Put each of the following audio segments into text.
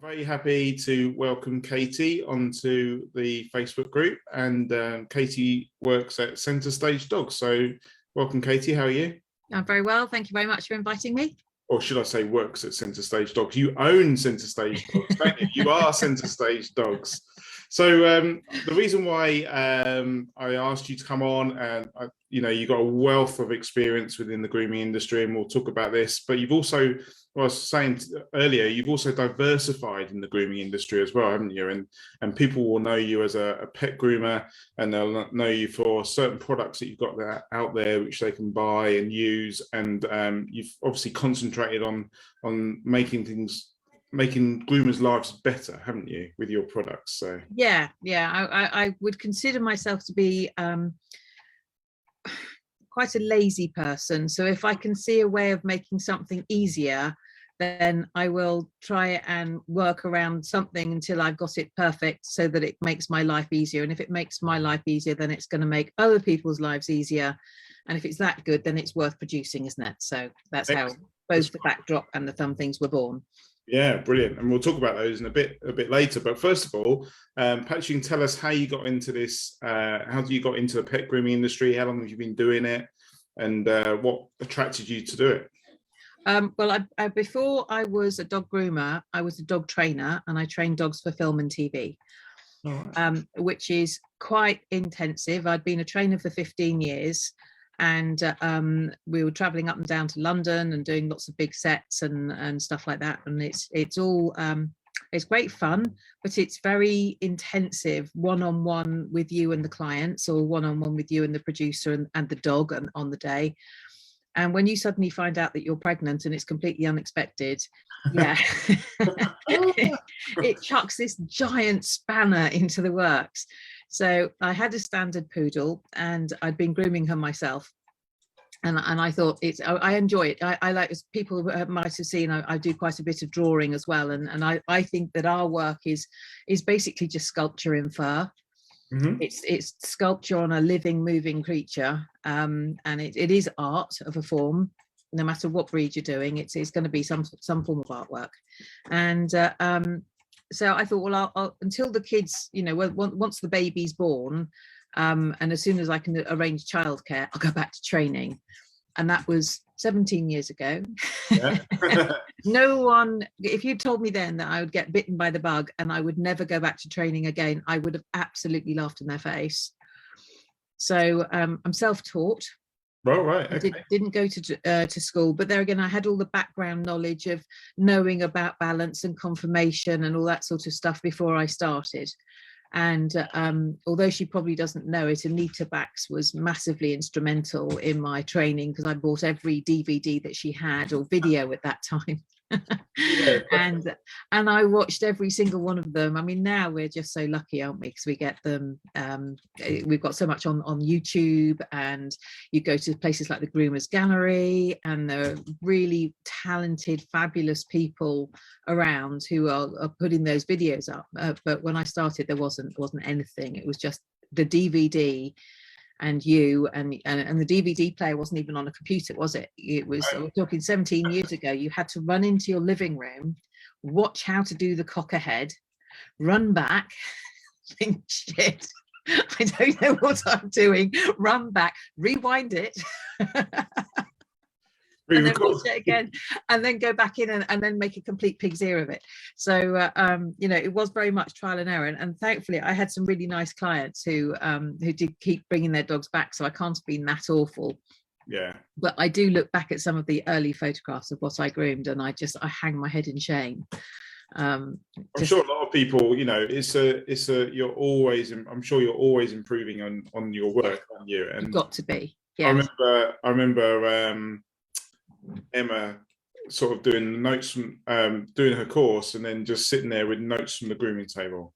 very happy to welcome Katie onto the Facebook group, and Katie works at Centerstage Dogs. So welcome, Katie. How are you? I'm very well. Thank you very much for inviting me. Or should I say works at Centerstage Dogs? You own Centerstage Dogs, don't you? You are Centerstage Dogs. So the reason why I asked you to come on, and you've got a wealth of experience within the grooming industry, and we'll talk about this, but you've also, well, I was saying earlier, you've also diversified in the grooming industry as well, haven't you? And people will know you as a pet groomer, and they'll know you for certain products that you've got out there which they can buy and use. And you've obviously concentrated on making groomers' lives better, haven't you, with your products? So yeah, I would consider myself to be quite a lazy person. So if I can see a way of making something easier, then I will try and work around something until I've got it perfect so that it makes my life easier. And if it makes my life easier, then it's going to make other people's lives easier. And if it's that good, then it's worth producing, isn't it? So that's how both the backdrop and the thumb things were born. Yeah, brilliant. And we'll talk about those in a bit later. But first of all, perhaps you can tell us how you got into this, how you got into the pet grooming industry, how long have you been doing it, and what attracted you to do it? Well, before I was a dog groomer, I was a dog trainer, and I trained dogs for film and TV, which is quite intensive. I'd been a trainer for 15 years, and we were traveling up and down to London and doing lots of big sets and stuff like that. And it's all it's great fun, but it's very intensive, one-on-one with you and the clients, or one-on-one with you and the producer and the dog on the day. And when you suddenly find out that you're pregnant and it's completely unexpected, yeah, it chucks this giant spanner into the works. So I had a standard poodle, and I'd been grooming her myself. And I thought I enjoy it. I like, as people might have seen, I do quite a bit of drawing as well. And I think that our work is basically just sculpture in fur. Mm-hmm. It's sculpture on a living, moving creature, and it is art of a form. No matter what breed you're doing, it's going to be some form of artwork. And so I thought, well, I'll until the kids, once the baby's born, and as soon as I can arrange childcare, I'll go back to training. And that was 17 years ago. Yeah. No one, if you told me then that I would get bitten by the bug and I would never go back to training again, I would have absolutely laughed in their face. So I'm self-taught. Oh, right. Okay. Didn't go to school, but there again, I had all the background knowledge of knowing about balance and conformation and all that sort of stuff before I started. And although she probably doesn't know it, Anita Bax was massively instrumental in my training, because I bought every DVD that she had, or video at that time. Yeah. and I watched every single one of them. I mean, now we're just so lucky, aren't we, because we get them, we've got so much on YouTube, and you go to places like the Groomers Gallery, and there are really talented, fabulous people around who are putting those videos up, but when I started there wasn't anything. It was just the DVD and you, and the DVD player wasn't even on a computer, was it? It was, we're talking 17 years ago. You had to run into your living room, watch how to do the cock ahead, run back, think, shit, I don't know what I'm doing, run back, rewind it, and then watch it again, and then go back in and then make a complete pig's ear of it. So it was very much trial and error, and thankfully I had some really nice clients who did keep bringing their dogs back, so I can't have been that awful. Yeah, but I do look back at some of the early photographs of what I groomed, and I hang my head in shame. I'm sure a lot of people, you're always, I'm sure you're always improving on your work, aren't you? And you've got to be. Yeah, I remember Emma sort of doing notes from doing her course, and then just sitting there with notes from the grooming table.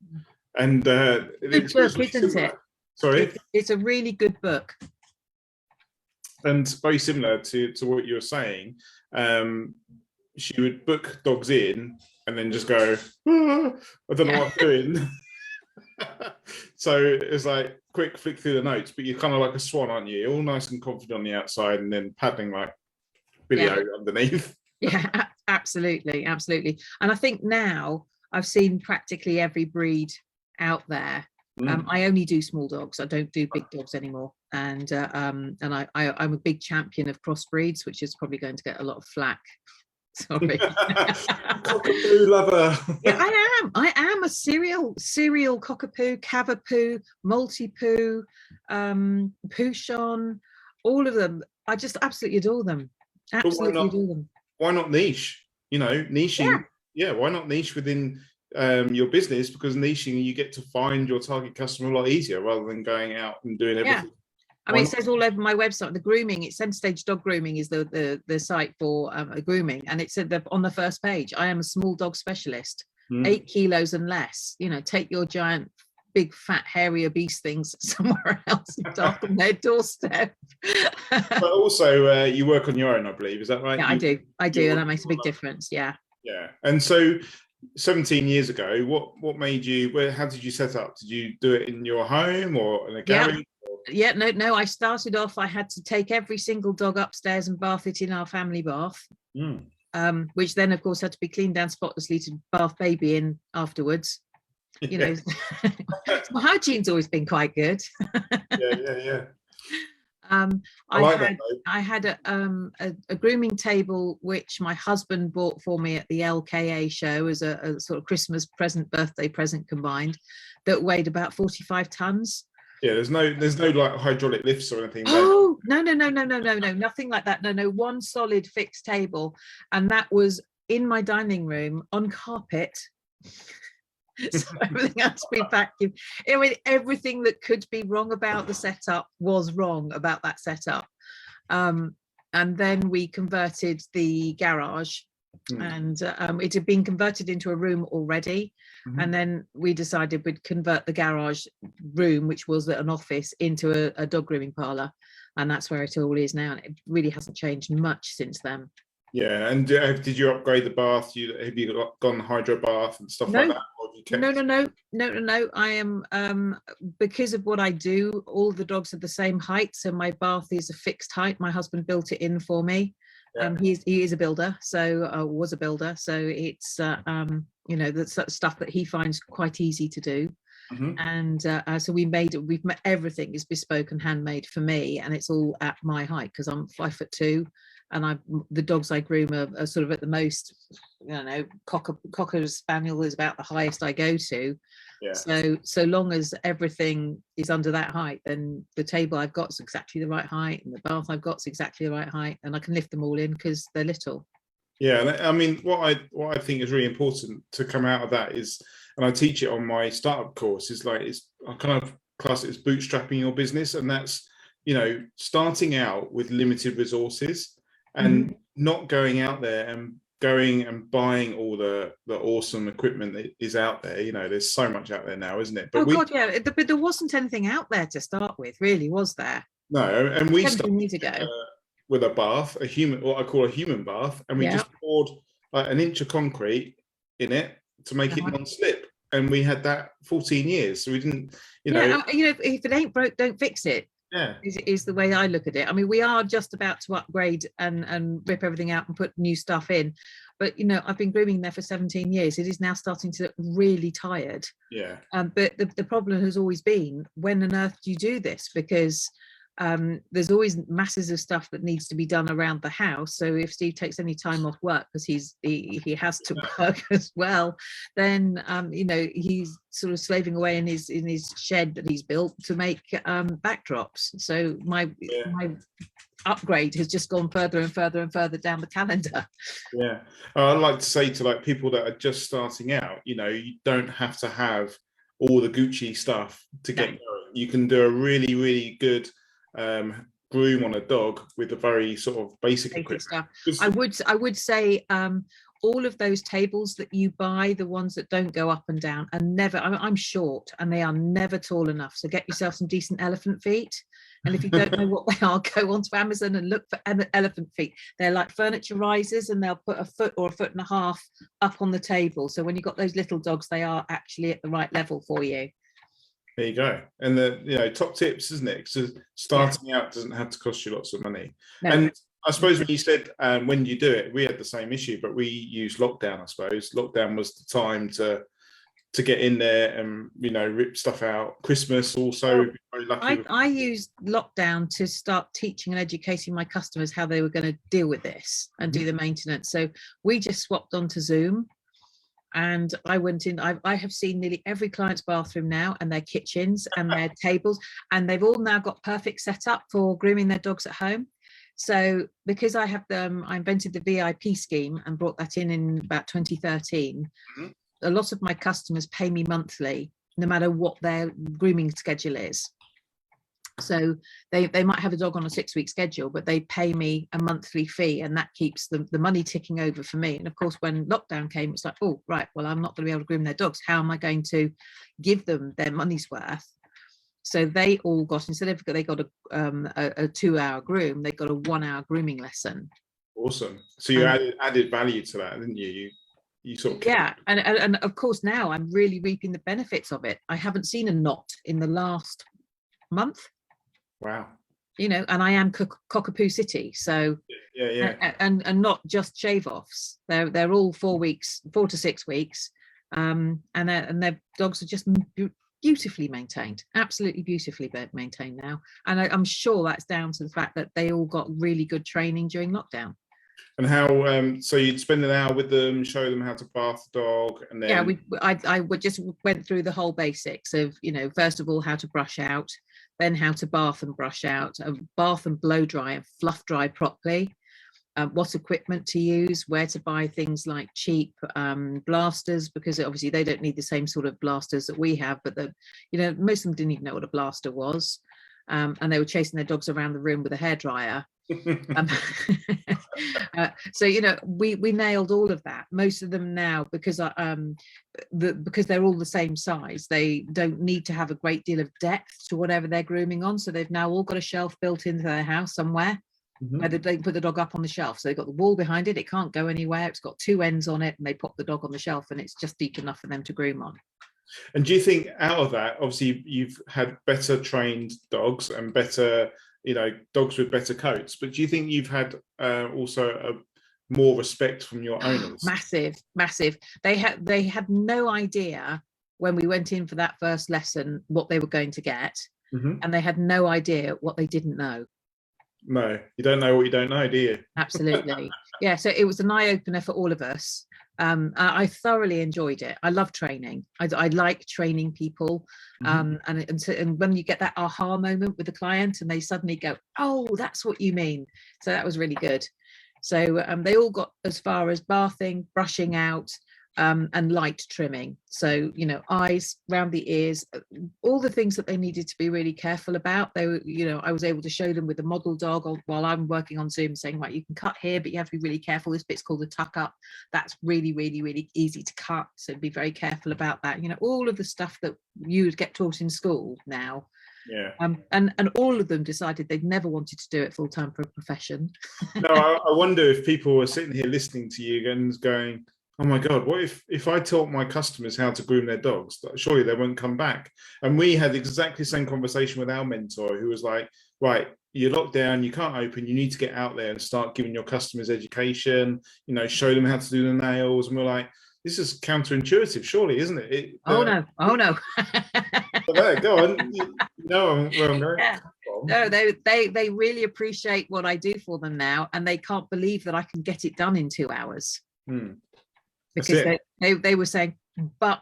And good book, isn't it? Sorry, it's a really good book, and very similar to what you were saying. She would book dogs in and then just go, I don't know what I'm doing. So it's like quick flick through the notes, but you're kind of like a swan, aren't you? You're all nice and confident on the outside, and then paddling like video underneath. Yeah, absolutely. And I think now I've seen practically every breed out there. I only do small dogs. I don't do big dogs anymore. And I'm a big champion of crossbreeds, which is probably going to get a lot of flack. Sorry. Cockapoo lover. Yeah, I am a serial cockapoo, cavapoo, multi-poo, Pouchon, all of them. I just absolutely adore them. Absolutely adore them. Why not niche? You know, niching. Yeah, why not niche within your business? Because niching, you get to find your target customer a lot easier rather than going out and doing everything. Yeah. I mean, it says all over my website, the grooming, it's Centerstage Dog Grooming is the site for grooming. And it said that on the first page, I am a small dog specialist, 8 kilos and less. You know, take your giant, big, fat, hairy, obese things somewhere else and dark on their doorstep. But also, you work on your own, I believe. Is that right? Yeah, I do. And that makes a big difference. Yeah. Yeah. And so 17 years ago, what made you, how did you set up? Did you do it in your home or in a garage? Yeah, no, I started off, I had to take every single dog upstairs and bath it in our family bath, which then of course had to be cleaned down spotlessly to bath baby in afterwards. You know, my hygiene's always been quite good. Yeah. I had a grooming table which my husband bought for me at the LKA show as a sort of Christmas present, birthday present combined, that weighed about 45 tons. Yeah, there's no like hydraulic lifts or anything. Oh, no, nothing like that. No, one solid fixed table. And that was in my dining room on carpet. So everything had to be vacuumed. I mean, everything that could be wrong about the setup was wrong about that setup. And then we converted the garage, and it had been converted into a room already. And then we decided we'd convert the garage room, which was an office, into a dog grooming parlour. And that's where it all is now. And it really hasn't changed much since then. Yeah. And did you upgrade the bath? Have you gone hydro bath and stuff like that? No. I am, because of what I do, all the dogs are the same height. So my bath is a fixed height. My husband built it in for me. Yeah. He is a builder, so was a builder. So it's the stuff that he finds quite easy to do. And so everything is bespoke and handmade for me, and it's all at my height because I'm 5'2", and the dogs I groom are sort of at the most, Cocker Spaniel is about the highest I go to. Yeah. So long as everything is under that height, then the table I've got is exactly the right height, and the bath I've got is exactly the right height, and I can lift them all in because they're little. Yeah, and I mean, what I think is really important to come out of that is, and I teach it on my startup course, is like I kind of class it as bootstrapping your business, and that's starting out with limited resources and not going out there and going and buying all the awesome equipment that is out there. There's so much out there now, isn't it? But but there wasn't anything out there to start with, really, was there? No, and we started with a bath, what I call a human bath, and we just poured like an inch of concrete in it to make it non-slip, and we had that 14 years. So we didn't, if it ain't broke, don't fix it. Yeah, is the way I look at it. I mean, we are just about to upgrade and rip everything out and put new stuff in, but I've been grooming there for 17 years. It is now starting to look really tired. Yeah. But the problem has always been, when on earth do you do this? Because there's always masses of stuff that needs to be done around the house. So if Steve takes any time off work because he has to work as well, then he's sort of slaving away in his shed that he's built to make backdrops. So my upgrade has just gone further and further and further down the calendar. Yeah, I'd like to say to people that are just starting out, you don't have to have all the Gucci stuff to get going. You can do a really, really good groom on a dog with a very sort of basic equipment stuff. I would say all of those tables that you buy, the ones that don't go up and down, and never, I'm short and they are never tall enough, so get yourself some decent elephant feet. And if you don't know what they are, go onto Amazon and look for elephant feet. They're like furniture risers, and they'll put a foot or a foot and a half up on the table, so when you've got those little dogs, they are actually at the right level for you. There you go. And the top tips, isn't it? So starting out doesn't have to cost you lots of money. No. And I suppose when you said when you do it, we had the same issue, but we used lockdown. I suppose lockdown was the time to get in there and rip stuff out. Christmas also. Well, Very lucky. I used lockdown to start teaching and educating my customers how they were going to deal with this and do the maintenance. So we just swapped onto Zoom, and I went in. I have seen nearly every client's bathroom now, and their kitchens and their tables, and they've all now got perfect setup for grooming their dogs at home. So because I invented the VIP scheme and brought that in about 2013. A lot of my customers pay me monthly, no matter what their grooming schedule is. So they might have a dog on a 6-week schedule, but they pay me a monthly fee, and that keeps the money ticking over for me. And of course, when lockdown came, it's like, oh, right, well, I'm not going to be able to groom their dogs. How am I going to give them their money's worth? So they all got, instead of they got a 2-hour groom, they got a 1-hour grooming lesson. Awesome. So you added value to that, didn't you? You sort of and of course now I'm really reaping the benefits of it. I haven't seen a knot in the last month. Wow. And I am Cockapoo City, so and not just shave offs. They're all 4 to 6 weeks, and their dogs are just beautifully maintained, absolutely beautifully maintained now. And I'm sure that's down to the fact that they all got really good training during lockdown. And how so you'd spend an hour with them, show them how to bath the dog, and then I just went through the whole basics of first of all how to brush out, then how to bath and brush out, bath and blow dry and fluff dry properly, what equipment to use, where to buy things like cheap blasters, because obviously they don't need the same sort of blasters that we have, but most of them didn't even know what a blaster was, and they were chasing their dogs around the room with a hairdryer. So we nailed all of that. Most of them now, because they're all the same size, they don't need to have a great deal of depth to whatever they're grooming on. So they've now all got a shelf built into their house somewhere where they put the dog up on the shelf. So they've got the wall behind it, it can't go anywhere, it's got 2 ends on it, and they pop the dog on the shelf, and it's just deep enough for them to groom on. And do you think out of that, obviously you've had better trained dogs and better dogs with better coats, but do you think you've had also more respect from your owners? Massive. They had no idea when we went in for that first lesson what they were going to get, and they had no idea what they didn't know. No, you don't know what you don't know, do you? Absolutely. Yeah, so it was an eye-opener for all of us. I thoroughly enjoyed it. I love training. I like training people, and when you get that aha moment with the client and they suddenly go, oh, that's what you mean. So that was really good. So they all got as far as bathing, brushing out, and light trimming. So eyes, round the ears, all the things that they needed to be really careful about. They were, I was able to show them with the model dog while I'm working on Zoom, saying, right, you can cut here, but you have to be really careful. This bit's called the tuck up. That's really, really, really easy to cut. So be very careful about that. All of the stuff that you would get taught in school now. Yeah. And all of them decided they'd never wanted to do it full time for a profession. No, I wonder if people were sitting here listening to you and going, oh my God, what if I taught my customers how to groom their dogs? Surely they won't come back. And we had exactly the same conversation with our mentor, who was like, right, you're locked down, you can't open, you need to get out there and start giving your customers education, show them how to do the nails. And we're like, this is counterintuitive, surely, isn't it? Oh no. There, go on. Where I'm going. Yeah. No, they really appreciate what I do for them now, and they can't believe that I can get it done in 2 hours. Because they were saying, but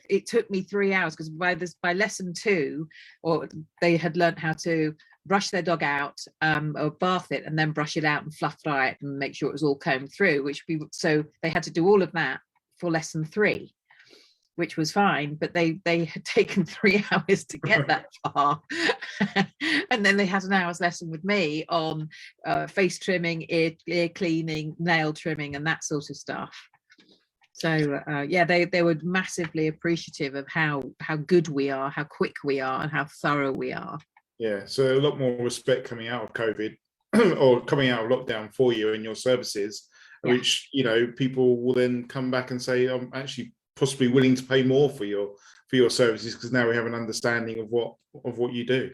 it took me 3 hours, because by lesson 2, or they had learned how to brush their dog out, or bath it and then brush it out and fluff dry it and make sure it was all combed through, so they had to do all of that for lesson 3, which was fine, but they had taken 3 hours to get that far. And then they had an hour's lesson with me on face trimming, ear cleaning, nail trimming, and that sort of stuff. So they were massively appreciative of how good we are, how quick we are, and how thorough we are. Yeah, so a lot more respect coming out of COVID or coming out of lockdown for you and your services, which people will then come back and say, I'm actually possibly willing to pay more for your services, because now we have an understanding of what you do.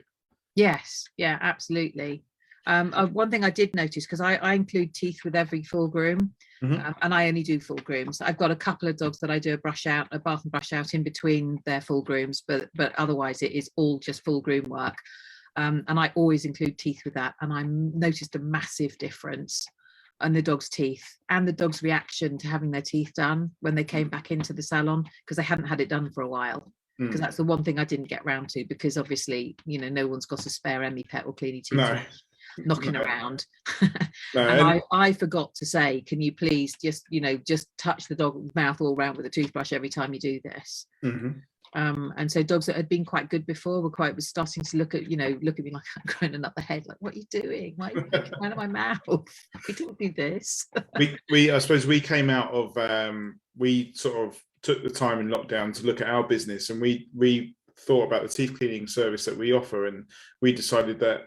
Yes, yeah, absolutely. One thing I did notice, because I include teeth with every full groom, and I only do full grooms. I've got a couple of dogs that I do a bath and brush out in between their full grooms, but otherwise it is all just full groom work. And I always include teeth with that, and I noticed a massive difference in the dog's teeth and the dog's reaction to having their teeth done when they came back into the salon, because they hadn't had it done for a while. Because that's the one thing I didn't get round to, because obviously, you know, no one's got a spare Emmy pet or cleany teeth knocking around. And I forgot to say, can you please just, you know, just touch the dog's mouth all around with a toothbrush every time you do this. And so dogs that had been quite good before was starting to look at me like I'm growing another head, like, what are you doing? Why are you taking out of my mouth? We didn't do this. I suppose we came out of we sort of took the time in lockdown to look at our business, and we thought about the teeth cleaning service that we offer, and we decided that,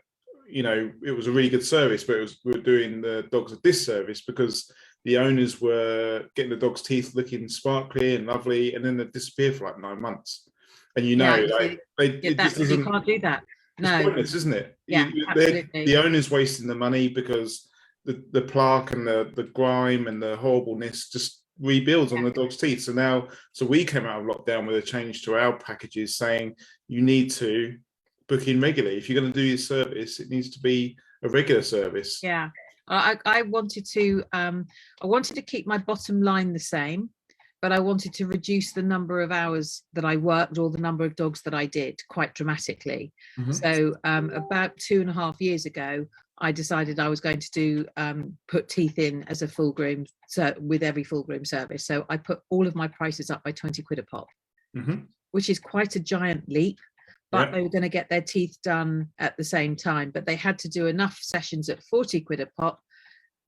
you know, it was a really good service, but we were doing the dogs a disservice, because the owners were getting the dog's teeth looking sparkly and lovely, and then they disappear for like 9 months. And you know, it just doesn't, you can't do that. No, it's pointless, isn't it? Yeah, absolutely. The owner's wasting the money, because the plaque and the grime and the horribleness just rebuilds on the dog's teeth. So we came out of lockdown with a change to our packages, saying you need to book in regularly. If you're going to do your service, it needs to be a regular service. Yeah. I wanted to keep my bottom line the same, but I wanted to reduce the number of hours that I worked, or the number of dogs that I did, quite dramatically. So about 2.5 years ago, I decided I was going to do put teeth in as a full groom, so with every full groom service. So I put all of my prices up by 20 quid a pop, which is quite a giant leap. But they were going to get their teeth done at the same time, but they had to do enough sessions at 40 quid a pop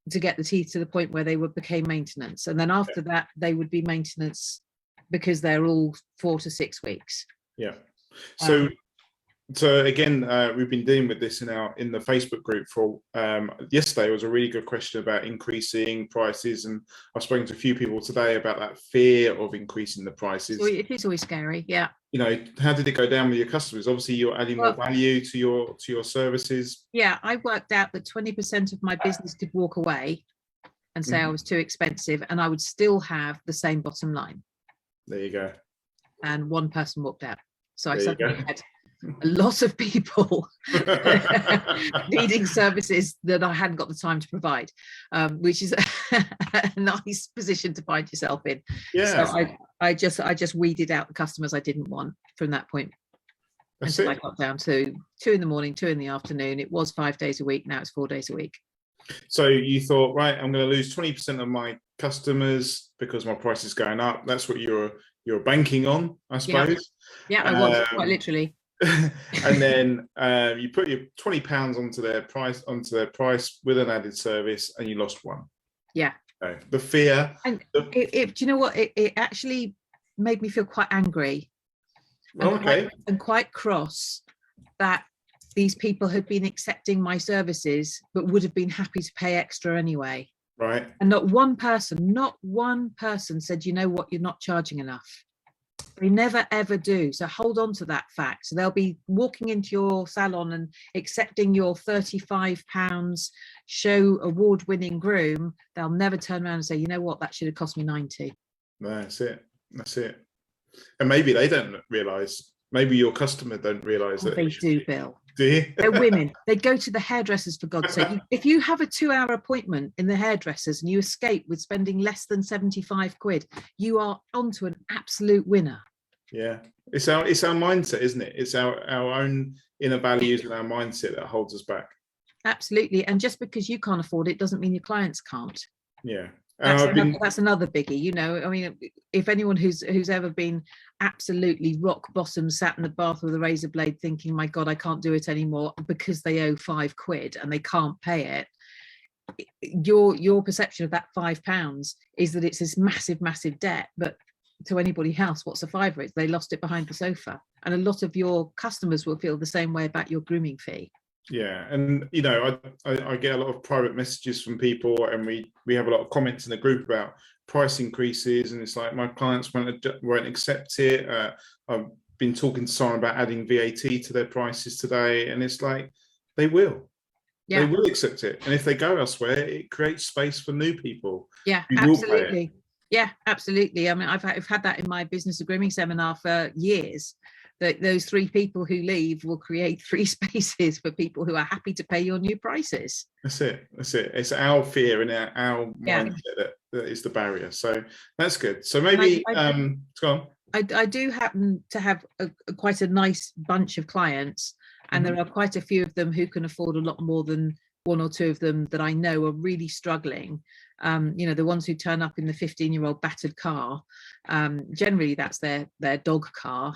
to get the teeth to the point where they became maintenance. And then after that, they would be maintenance, because they're all 4 to 6 weeks. Yeah. So again, we've been dealing with this in the Facebook group for yesterday. Was a really good question about increasing prices, and I've spoken to a few people today about that fear of increasing the prices. So it is always scary. Yeah. You know, how did it go down with your customers? Obviously, you're adding more value to your services. Yeah, I worked out that 20% of my business could walk away and say I was too expensive, and I would still have the same bottom line. There you go. And one person walked out, so I suddenly had a lot of people needing services that I hadn't got the time to provide, which is a nice position to find yourself in. Yeah. So I just weeded out the customers I didn't want from that point. Until I got down to 2 in the morning, 2 in the afternoon. It was 5 days a week. Now it's 4 days a week. So you thought, right, I'm going to lose 20% of my customers because my price is going up. That's what you're banking on, I suppose. Yeah, I was, quite literally. And then you put your £20 onto their price with an added service, and you lost one. Yeah. Okay. The fear. And do you know what? It actually made me feel quite angry. And quite cross that these people had been accepting my services, but would have been happy to pay extra anyway. Right. And not one person said, you know what, you're not charging enough. They never ever do. So hold on to that fact. So they'll be walking into your salon and accepting your £35 show award-winning groom. They'll never turn around and say, you know what, that should have cost me 90. That's it. And maybe they don't realise. Maybe your customer don't realise that. They do, Bill. Do you? They're women. They go to the hairdressers, for God's sake. If you have a 2-hour appointment in the hairdressers and you escape with spending less than 75 quid, you are onto an absolute winner. Yeah, it's our mindset, isn't it? It's our own inner values and our mindset that holds us back. Absolutely. And just because you can't afford it doesn't mean your clients can't. Yeah. That's another biggie, you know. I mean, if anyone who's ever been absolutely rock bottom, sat in the bath with a razor blade thinking, my God, I can't do it anymore, because they owe 5 quid and they can't pay it, your perception of that £5 is that it's this massive debt. But to anybody else, what's a fiver? It's they lost it behind the sofa. And a lot of your customers will feel the same way about your grooming fee. Yeah, and you know, I get a lot of private messages from people, and we have a lot of comments in the group about price increases, and it's like, my clients won't accept it. I've been talking to someone about adding VAT to their prices today, and it's like, they will. They will accept it. And if they go elsewhere, it creates space for new people. Yeah, who will pay it. absolutely. Yeah, absolutely. I mean, I've had that in my business of grooming seminar for years, that those 3 people who leave will create 3 spaces for people who are happy to pay your new prices. That's it. It's our fear and our mindset that is the barrier. So that's good. So maybe go on. I do happen to have quite a nice bunch of clients, and there are quite a few of them who can afford a lot more than 1 or 2 of them that I know are really struggling. You know, the ones who turn up in the 15-year-old battered car, generally that's their dog car,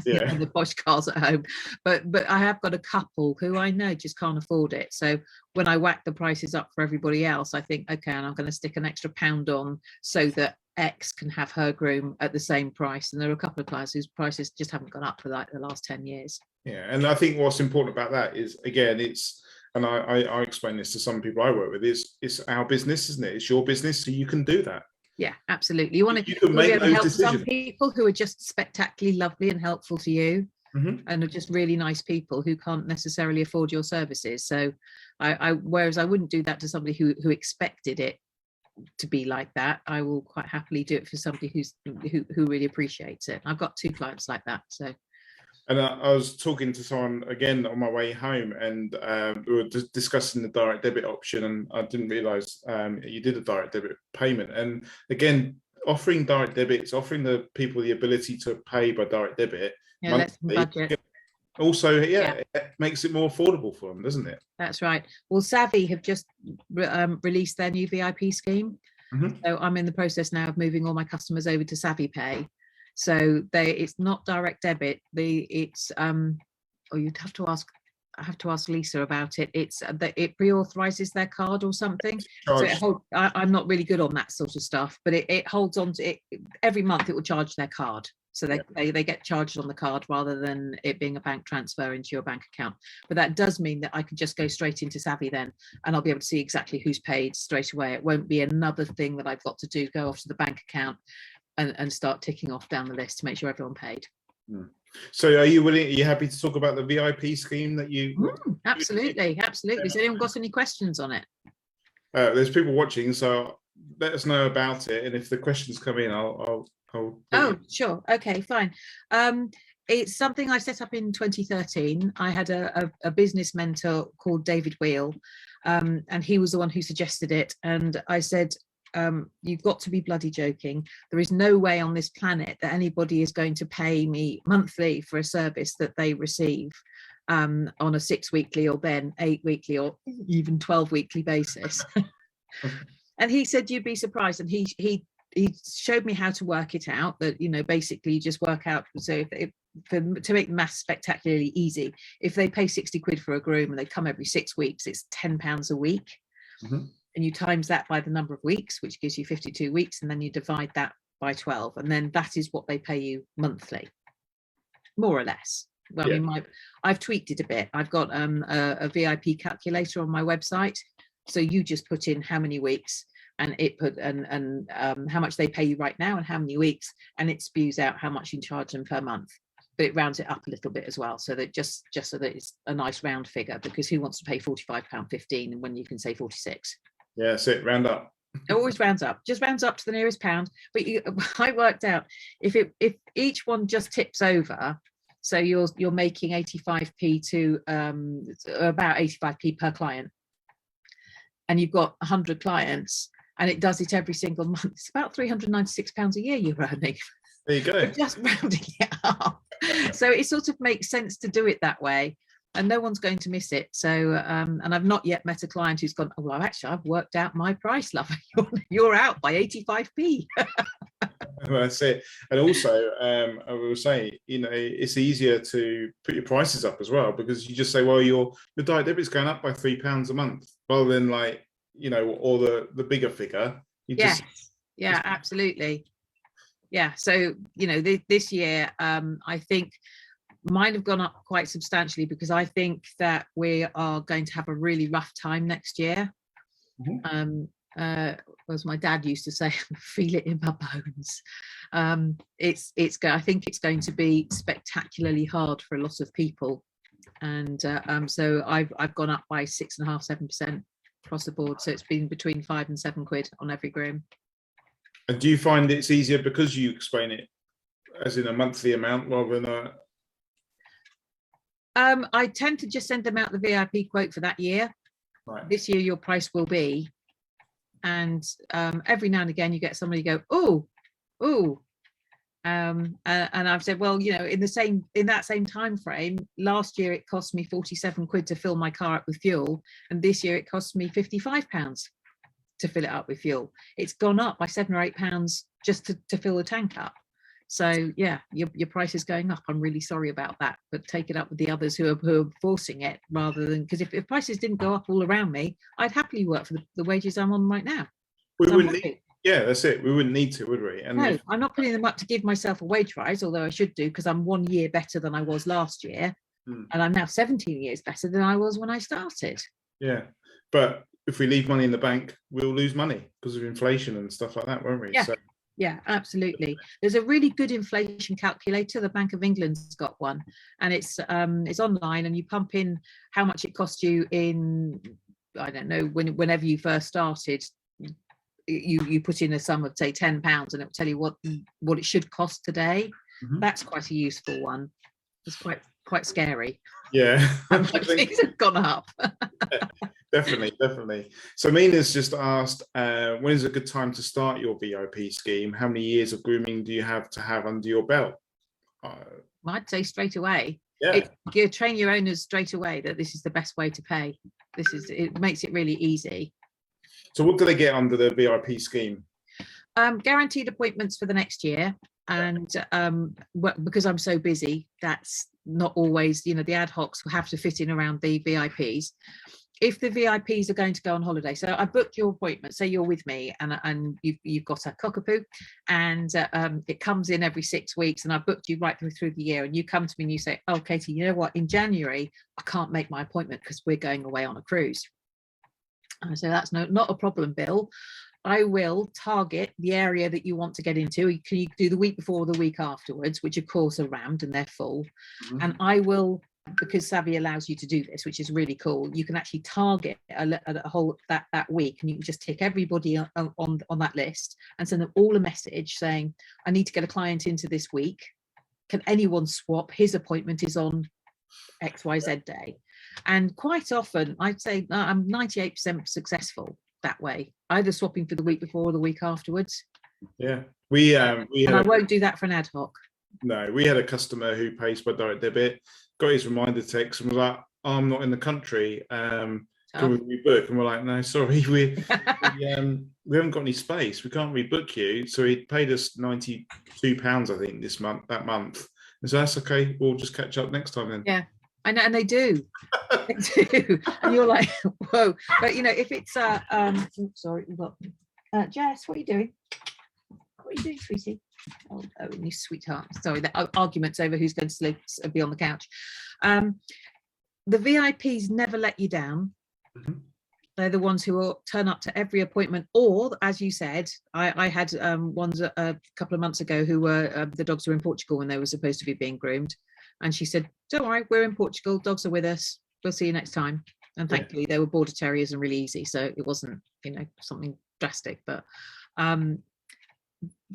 you know, the posh cars at home. But I have got a couple who I know just can't afford it. So when I whack the prices up for everybody else, I think, okay, and I'm going to stick an extra £1 on so that X can have her groom at the same price. And there are a couple of clients whose prices just haven't gone up for like the last 10 years. Yeah, and I think what's important about that is, again, and I explain this to some people I work with, it's our business, isn't it? It's your business, so you can do that. Yeah, absolutely. You want to make those help decisions. Some people who are just spectacularly lovely and helpful to you, and are just really nice people who can't necessarily afford your services. So whereas I wouldn't do that to somebody who expected it to be like that, I will quite happily do it for somebody who really appreciates it. I've got 2 clients like that. So. And I was talking to someone again on my way home, and we were discussing the direct debit option, and I didn't realise you did a direct debit payment. And again, offering direct debits, offering the people the ability to pay by direct debit, monthly, budget. Also, it makes it more affordable for them, doesn't it? That's right. Well, Savvy have just released their new VIP scheme. So I'm in the process now of moving all my customers over to Savvy Pay. So it's not direct debit. It's you'd have to ask. I have to ask Lisa about it. It's that it pre-authorizes their card or something. So I'm not really good on that sort of stuff, but it holds on to it every month. It will charge their card. So they get charged on the card rather than it being a bank transfer into your bank account. But that does mean that I can just go straight into Savvy then, and I'll be able to see exactly who's paid straight away. It won't be another thing that I've got to do, go off to the bank account and start ticking off down the list to make sure everyone paid. So are you happy to talk about the VIP scheme that you... Absolutely. Has anyone got any questions on it? There's people watching, so let us know about it, and if the questions come in, I'll sure. Okay, fine. It's something I set up in 2013. I had a business mentor called David Wheel, and he was the one who suggested it. And I said, you've got to be bloody joking. There is no way on this planet that anybody is going to pay me monthly for a service that they receive on a 6 weekly or then 8 weekly or even 12 weekly basis. And he said, you'd be surprised. And he showed me how to work it out, that, you know, basically you just work out. So to make the maths spectacularly easy, if they pay 60 quid for a groom and they come every 6 weeks, it's £10 a week. And you times that by the number of weeks, which gives you 52 weeks, and then you divide that by 12, and then that is what they pay you monthly, more or less. Well, I mean, I've tweaked it a bit. I've got a VIP calculator on my website, so you just put in how many weeks, and it put and how much they pay you right now and how many weeks, and it spews out how much you charge them per month. But it rounds it up a little bit as well, so that just so that it's a nice round figure, because who wants to pay £45.15 when you can say 46? Yeah, that's it. Round up. It always rounds up. Just rounds up to the nearest pound. But I worked out if each one just tips over, so you're making 85p to about 85p per client, and you've got 100 clients, and it does it every single month. It's about £396 a year you're earning. There you go. Just rounding it up. So it sort of makes sense to do it that way. And no one's going to miss it. So, and I've not yet met a client who's gone, oh, well, actually, I've worked out my price, love. You're out by 85p. Well, that's it. And also, I will say, you know, it's easier to put your prices up as well, because you just say, well, your direct debit's going up by £3 a month, rather than, like, you know, or the bigger figure. Yeah, absolutely. Yeah. So, you know, this year, I think mine have gone up quite substantially, because I think that we are going to have a really rough time next year. As my dad used to say, feel it in my bones. I think it's going to be spectacularly hard for a lot of people and so I've gone up by 6.5, 7% across the board. So it's been between £5 and £7 on every groom. And do you find it's easier because you explain it as in a monthly amount rather than a? I tend to just send them out the VIP quote for that year. Right. This year your price will be, and every now and again you get somebody go, oh, and I've said, well, you know, in that same time frame, last year it cost me £47 to fill my car up with fuel, and this year it costs me £55 to fill it up with fuel. It's gone up by £7 or £8 just to fill the tank up. So yeah, your price is going up. I'm really sorry about that, but take it up with the others who are forcing it, rather than, because if prices didn't go up all around me, I'd happily work for the wages I'm on right now. We wouldn't need, yeah, that's it. We wouldn't need to, would we? And no, I'm not putting them up to give myself a wage rise, although I should do, because I'm 1 year better than I was last year, and I'm now 17 years better than I was when I started. Yeah, but if we leave money in the bank, we'll lose money because of inflation and stuff like that, won't we? Yeah. So. Yeah, absolutely. There's a really good inflation calculator. The Bank of England's got one, and it's online, and you pump in how much it cost you in, I don't know, whenever you first started. You put in a sum of say £10, and it will tell you what it should cost today. That's quite a useful one. It's quite scary. Yeah, how much things have gone up. Definitely. So Mina's just asked, when is a good time to start your VIP scheme? How many years of grooming do you have to have under your belt? I'd say straight away. Yeah. You train your owners straight away that this is the best way to pay. It makes it really easy. So what do they get under the VIP scheme? Guaranteed appointments for the next year. And because I'm so busy, that's not always, you know, the ad hocs will have to fit in around the VIPs. If the VIPs are going to go on holiday, so I booked your appointment, say you're with me, and you've got a cockapoo, and it comes in every 6 weeks, and I booked you right through the year, and you come to me and you say, oh, Katie, you know what, in January, I can't make my appointment because we're going away on a cruise. And I say, that's not a problem, Bill. I will target the area that you want to get into. Can you do the week before or the week afterwards, which of course are rammed and they're full. And I will, because Savvy allows you to do this, which is really cool, you can actually target a whole that week, and you can just tick everybody on that list and send them all a message saying, I need to get a client into this week. Can anyone swap? His appointment is on XYZ day. And quite often, I'd say I'm 98% successful that way, either swapping for the week before or the week afterwards. Yeah, and I won't do that for an ad hoc. No, we had a customer who pays by direct debit, got his reminder text, and was like, oh, I'm not in the country. Can we rebook? And we're like, no, sorry, we haven't got any space. We can't rebook you. So he paid us £92, I think, that month. And so that's okay. We'll just catch up next time then. Yeah. I know, and they do. They do. And you're like, whoa. But you know, if it's sorry, we've got Jess, what are you doing? What are you doing, sweetie? Oh, you sweetheart. Sorry, the arguments over who's going to be on the couch. The VIPs never let you down. They're the ones who will turn up to every appointment, or as you said, I had ones a couple of months ago who were the dogs were in Portugal when they were supposed to be being groomed. And she said, don't worry, we're in Portugal, dogs are with us, we'll see you next time. And thankfully they were border terriers and really easy, so it wasn't, you know, something drastic. But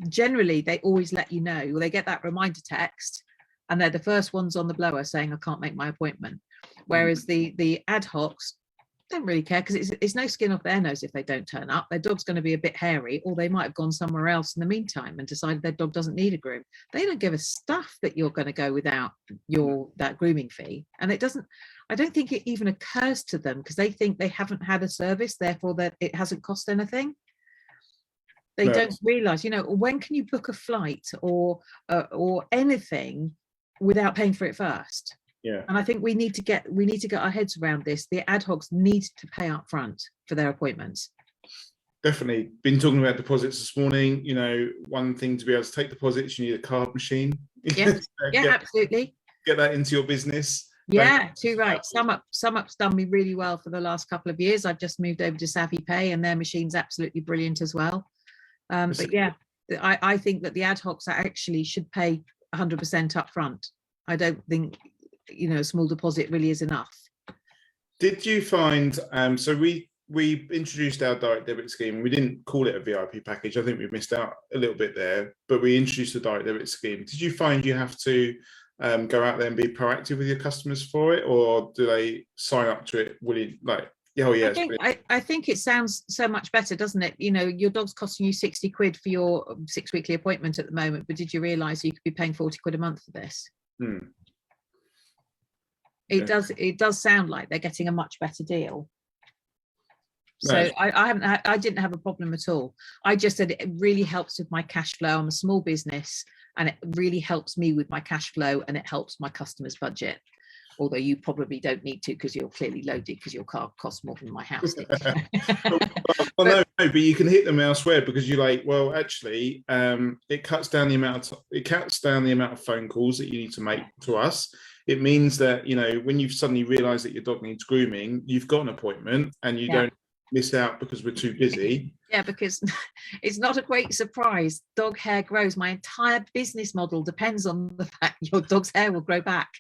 generally they always let you know. They get that reminder text and they're the first ones on the blower saying, I can't make my appointment. Whereas the ad hocs don't really care, because it's no skin off their nose if they don't turn up. Their dog's going to be a bit hairy, or they might have gone somewhere else in the meantime and decided their dog doesn't need a groom. They don't give a stuff that you're going to go without that grooming fee. And I don't think it even occurs to them, because they think they haven't had a service, therefore that it hasn't cost anything. They don't realize, you know, when can you book a flight or anything without paying for it first? Yeah. And I think we need to get our heads around this. The ad hocs need to pay up front for their appointments. Definitely. Been talking about deposits this morning. You know, one thing to be able to take deposits, you need a card machine. Yeah, absolutely. Get that into your business. Yeah, too right. SumUp's done me really well for the last couple of years. I've just moved over to Savvy Pay, and their machine's absolutely brilliant as well. But yeah, I think that the ad hocs actually should pay 100% up front. I don't think you know, a small deposit really is enough. Did you find, so we introduced our direct debit scheme. We didn't call it a VIP package. I think we missed out a little bit there, but we introduced the direct debit scheme. Did you find you have to go out there and be proactive with your customers for it, or do they sign up to it willing, like, oh yeah, I think it sounds so much better, doesn't it? You know, your dog's costing you 60 quid for your 6 weekly appointment at the moment, but did you realise you could be paying 40 quid a month for this? It does sound like they're getting a much better deal. So I didn't have a problem at all. I just said it really helps with my cash flow. I'm a small business, and it really helps me with my cash flow, and it helps my customers' budget. Although you probably don't need to, because you're clearly loaded, because your car costs more than my house. No, but you can hit them elsewhere, because you're like, well, actually, it cuts down the amount of phone calls that you need to make to us. It means that, you know, when you've suddenly realised that your dog needs grooming, you've got an appointment, and you don't miss out because we're too busy. Yeah, because it's not a great surprise. Dog hair grows. My entire business model depends on the fact your dog's hair will grow back.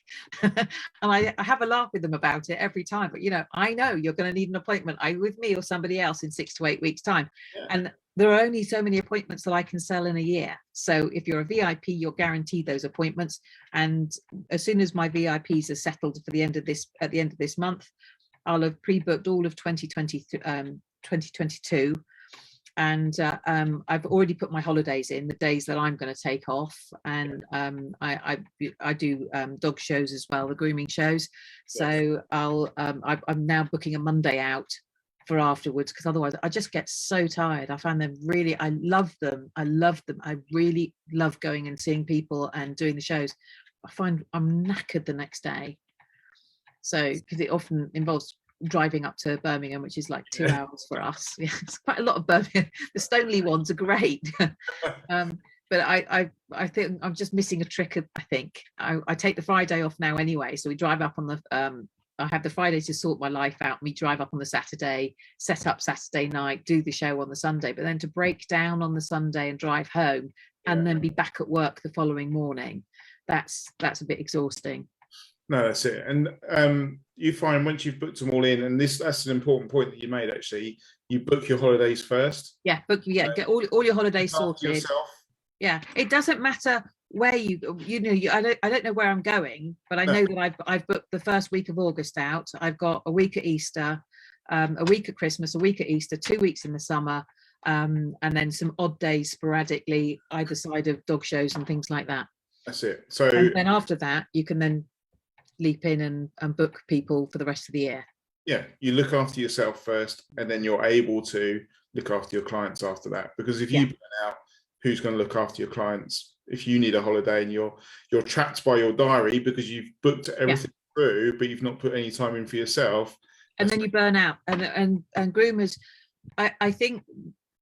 And I have a laugh with them about it every time. But, you know, I know you're going to need an appointment either with me or somebody else in 6 to 8 weeks' time. Yeah. And there are only so many appointments that I can sell in a year. So if you're a VIP, you're guaranteed those appointments. And as soon as my VIPs are settled for the end of this, at the end of this month, I'll have pre-booked all of 2022, and I've already put my holidays in, the days that I'm going to take off, and I do dog shows as well, the grooming shows. So I'm now booking a Monday out for afterwards, because otherwise I just get so tired. I find them really, I love them. I really love going and seeing people and doing the shows. I find I'm knackered the next day. So, because it often involves driving up to Birmingham, which is like 2 hours for us. Yeah, it's quite a lot of Birmingham. The Stoneleigh ones are great. But I think I'm just missing a trick. I think I take the Friday off now anyway. So we drive up on the, I have the Friday to sort my life out. We drive up on the Saturday, set up Saturday night, do the show on the Sunday, but then to break down on the Sunday and drive home and then be back at work the following morning. That's a bit exhausting. No, that's it. And you find once you've booked them all in, and that's an important point that you made, actually, you book your holidays first. Yeah, get all your holidays sorted. Yourself. Yeah, it doesn't matter where I don't know where I'm going, but I know that I've booked the first week of August out. I've got a week at Easter, a week at Christmas, a week at Easter, 2 weeks in the summer, and then some odd days sporadically either side of dog shows and things like that. That's it. So and then after that, you can then leap in and book people for the rest of the year. Yeah, you look after yourself first, and then you're able to look after your clients after that. Because if you burn out, who's going to look after your clients? If you need a holiday and you're trapped by your diary because you've booked everything through, but you've not put any time in for yourself, and then you burn out. And groomers, I think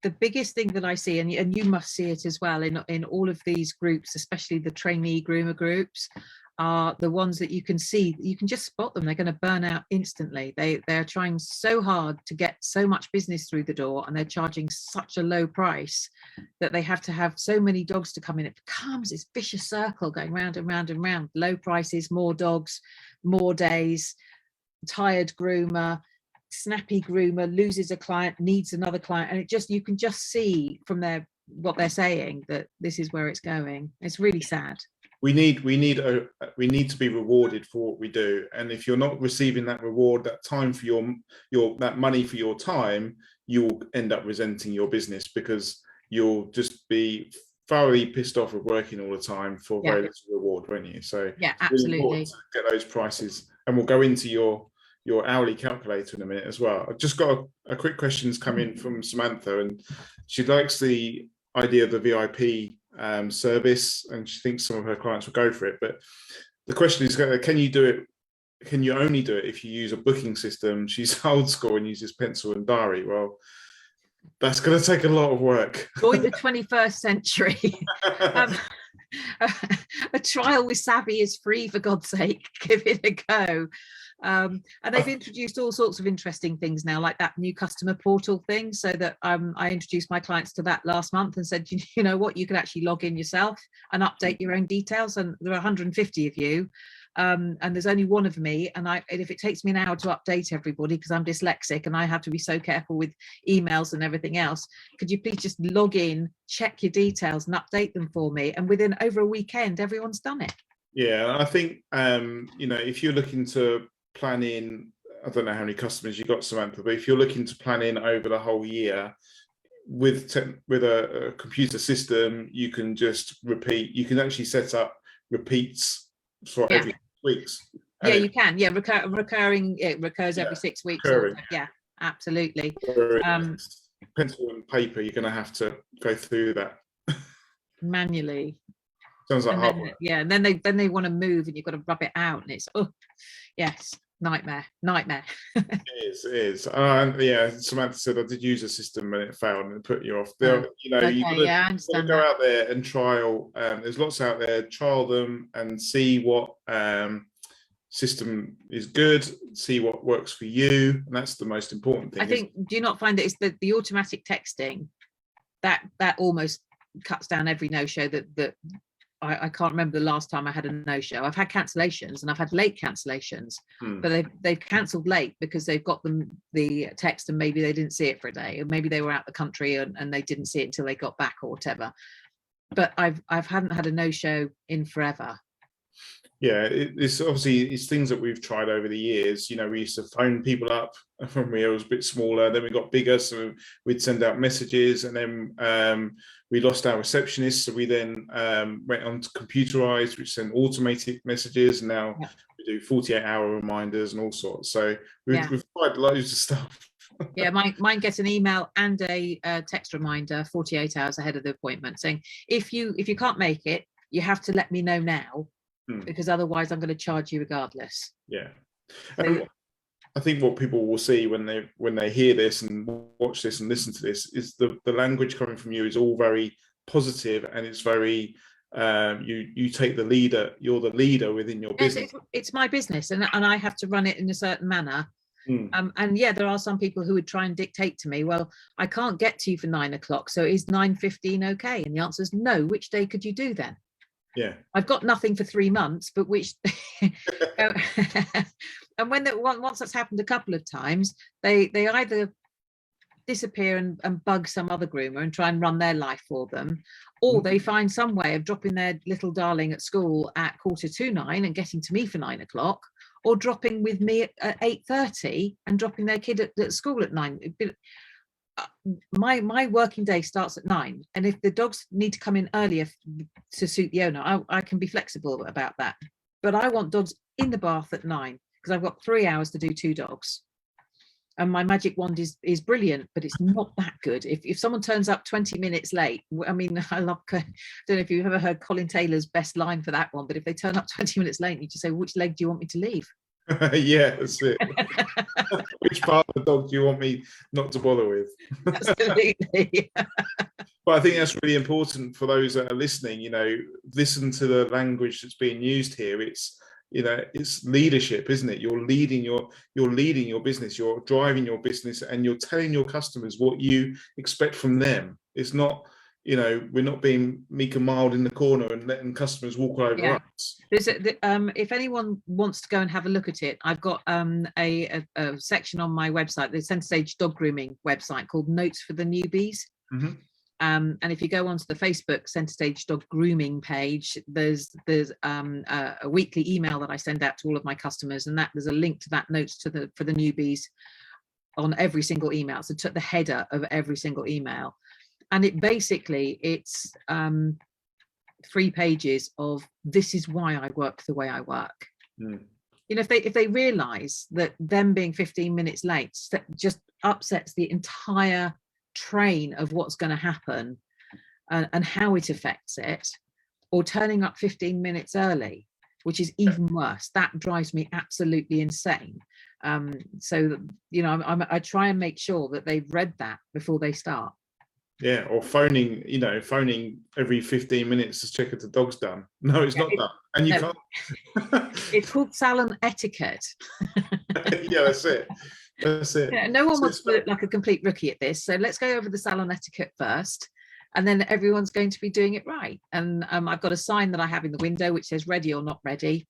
the biggest thing that I see, and you must see it as well in all of these groups, especially the trainee groomer groups, are the ones that you can see, you can just spot them. They're going to burn out instantly. They're trying so hard to get so much business through the door, and they're charging such a low price that they have to have so many dogs to come in. It becomes this vicious circle going round and round and round. Low prices, more dogs, more days, tired groomer, snappy groomer, loses a client, needs another client, and you can just see from what they're saying that this is where it's going. It's really sad. We need to be rewarded for what we do, and if you're not receiving that reward, that time for your that money for your time, you'll end up resenting your business, because you'll just be thoroughly pissed off of working all the time for very little reward, won't you? So yeah, absolutely. Really important to get those prices, and we'll go into your hourly calculator in a minute as well. I've just got a quick questions come in from Samantha, and she likes the idea of the VIP service, and she thinks some of her clients will go for it. But the question is, can you do it? Can you only do it if you use a booking system? She's old school and uses pencil and diary. Well, that's going to take a lot of work. Join the 21st century. A trial with Savvy is free, for God's sake. Give it a go. And they've introduced all sorts of interesting things now, like that new customer portal thing, so that I introduced my clients to that last month and said, you know what, you can actually log in yourself and update your own details, and there are 150 of you, and there's only one of me, and if it takes me an hour to update everybody because I'm dyslexic and I have to be so careful with emails and everything else, could you please just log in, check your details and update them for me? And within over a weekend, everyone's done it. Yeah, I think if you're looking to plan in, I don't know how many customers you got, Samantha, but if you're looking to plan in over the whole year with a computer system, you can just repeat. You can actually set up repeats for every 6 weeks. Yeah, you can. Yeah, recurring. It recurs every 6 weeks. Yeah, absolutely. Pencil and paper, you're going to have to go through that manually. Sounds like hard work. Yeah, and then they want to move, and you've got to rub it out, and it's yes, nightmare. It is. Yeah, Samantha said I did use a system and it failed and it put you off. You've got to go out there and trial. There's lots out there. Trial them and see what system is good. See what works for you, and that's the most important thing. I think. Do you not find that it's the automatic texting that almost cuts down every no-show that I can't remember the last time I had a no-show. I've had cancellations and I've had late cancellations, but they've cancelled late because they've got the text and maybe they didn't see it for a day, or maybe they were out the country and they didn't see it until they got back or whatever. But I haven't had a no-show in forever. Yeah, it's obviously it's things that we've tried over the years. We used to phone people up when we was a bit smaller, then we got bigger, so we'd send out messages, and then we lost our receptionist, so we then went on to computerized, which sent automated messages, and now we do 48-hour reminders and all sorts. So we've tried loads of stuff. Yeah, mine gets an email and a text reminder 48 hours ahead of the appointment saying if you can't make it, you have to let me know now, because otherwise I'm going to charge you regardless. Yeah. And I think what people will see when they hear this and watch this and listen to this is the language coming from you is all very positive, and it's very you take the leader. You're the leader within your business. It's my business, and I have to run it in a certain manner. And yeah, there are some people who would try and dictate to me, well, I can't get to you for 9 o'clock, so is 9:15 okay? And the answer is no. Which day could you do then? Yeah, I've got nothing for 3 months, but which and once that's happened a couple of times, they either disappear and bug some other groomer and try and run their life for them, or they find some way of dropping their little darling at school at 9:15 and getting to me for 9 o'clock, or dropping with me at 8:30 and dropping their kid at school at 9. My working day starts at 9, and if the dogs need to come in earlier to suit the owner, I can be flexible about that. But I want dogs in the bath at 9 because I've got 3 hours to do 2 dogs, and my magic wand is brilliant, but it's not that good. If someone turns up 20 minutes late, I mean, I don't know if you've ever heard Colin Taylor's best line for that one, but if they turn up 20 minutes late, you just say, which leg do you want me to leave? Yeah, that's it. Which part of the dog do you want me not to bother with? Absolutely. But I think that's really important for those that are listening. Listen to the language that's being used here. It's leadership, isn't it? You're leading your business. You're driving your business, and you're telling your customers what you expect from them. It's not. We're not being meek and mild in the corner and letting customers walk all over us. If anyone wants to go and have a look at it, I've got a section on my website, the Centerstage dog grooming website, called Notes for the Newbies. And if you go onto the Facebook Centerstage dog grooming page, there's a weekly email that I send out to all of my customers, and there's a link to that Notes for the Newbies on every single email. So to the header of every single email. And it's 3 pages of this is why I work the way I work. If they realize that them being 15 minutes late just upsets the entire train of what's going to happen and how it affects it, or turning up 15 minutes early, which is even worse, that drives me absolutely insane. So I try and make sure that they've read that before they start. Yeah, or phoning every 15 minutes to check if the dog's done. No, it's not done, and you can't. It's called Salon Etiquette. Yeah, that's it. No one wants to look like a complete rookie at this, so let's go over the Salon Etiquette first, and then everyone's going to be doing it right. And I've got a sign that I have in the window which says "ready or not ready,"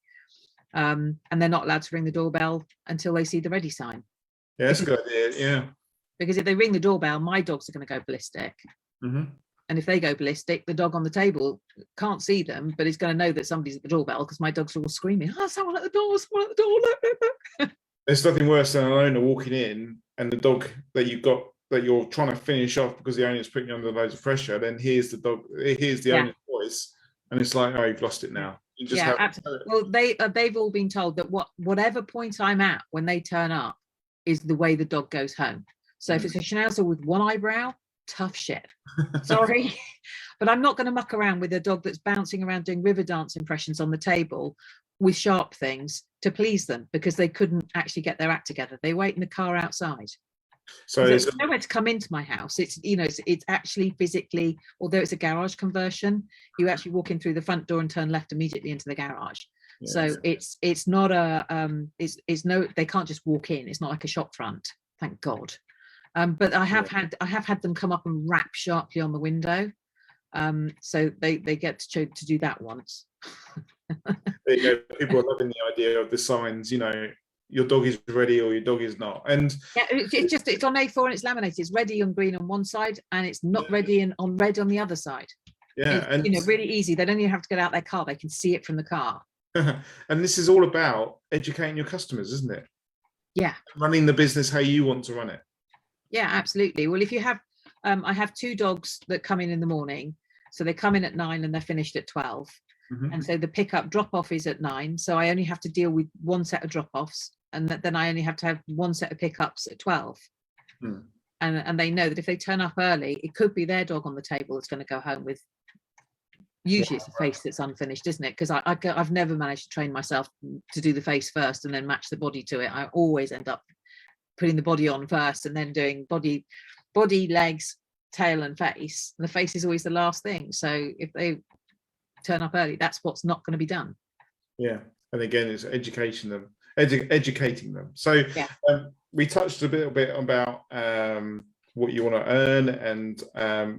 And they're not allowed to ring the doorbell until they see the ready sign. Yeah, that's a good idea. Yeah. Because if they ring the doorbell, my dogs are going to go ballistic. Mm-hmm. And if they go ballistic, the dog on the table can't see them, but he's going to know that somebody's at the doorbell because my dogs are all screaming, "Oh, someone at the door, someone at the door, look, look, look." There's nothing worse than an owner walking in and the dog that you're trying to finish off because the owner's putting you under loads of pressure, then hears the owner's voice, and it's like, oh, you've lost it now. You just absolutely. Well, they've all been told that whatever point I'm at when they turn up is the way the dog goes home. So if it's a Schnauzer with one eyebrow, tough shit. Sorry, but I'm not going to muck around with a dog that's bouncing around doing river dance impressions on the table with sharp things to please them, because they couldn't actually get their act together. They wait in the car outside. So there's nowhere to come into my house. It's it's actually physically, although it's a garage conversion, you actually walk in through the front door and turn left immediately into the garage. Yeah, so exactly. It's not a they can't just walk in. It's not like a shop front, thank God. But I have had them come up and rap sharply on the window. So they get to do that once. There you go. People are loving the idea of the signs, your dog is ready or your dog is not. And yeah, it's on A4 and it's laminated. It's ready on green on one side and it's not ready and on red on the other side. Yeah, and really easy. They don't even have to get out their car. They can see it from the car. And this is all about educating your customers, isn't it? Yeah. Running the business how you want to run it. Yeah, absolutely. Well, if you have, I have 2 dogs that come in the morning. So they come in at 9 and they're finished at 12. Mm-hmm. And so the pickup drop-off is at 9. So I only have to deal with one set of drop-offs, and then I only have to have one set of pickups at 12. Mm. And they know that if they turn up early, it could be their dog on the table that's going to go home with. Usually it's the face that's unfinished, isn't it? Because I've never managed to train myself to do the face first and then match the body to it. I always end up putting the body on first and then doing body, legs, tail and face. And the face is always the last thing. So if they turn up early, that's what's not going to be done. Yeah. And again, it's educating them. So we touched a little bit about what you want to earn, and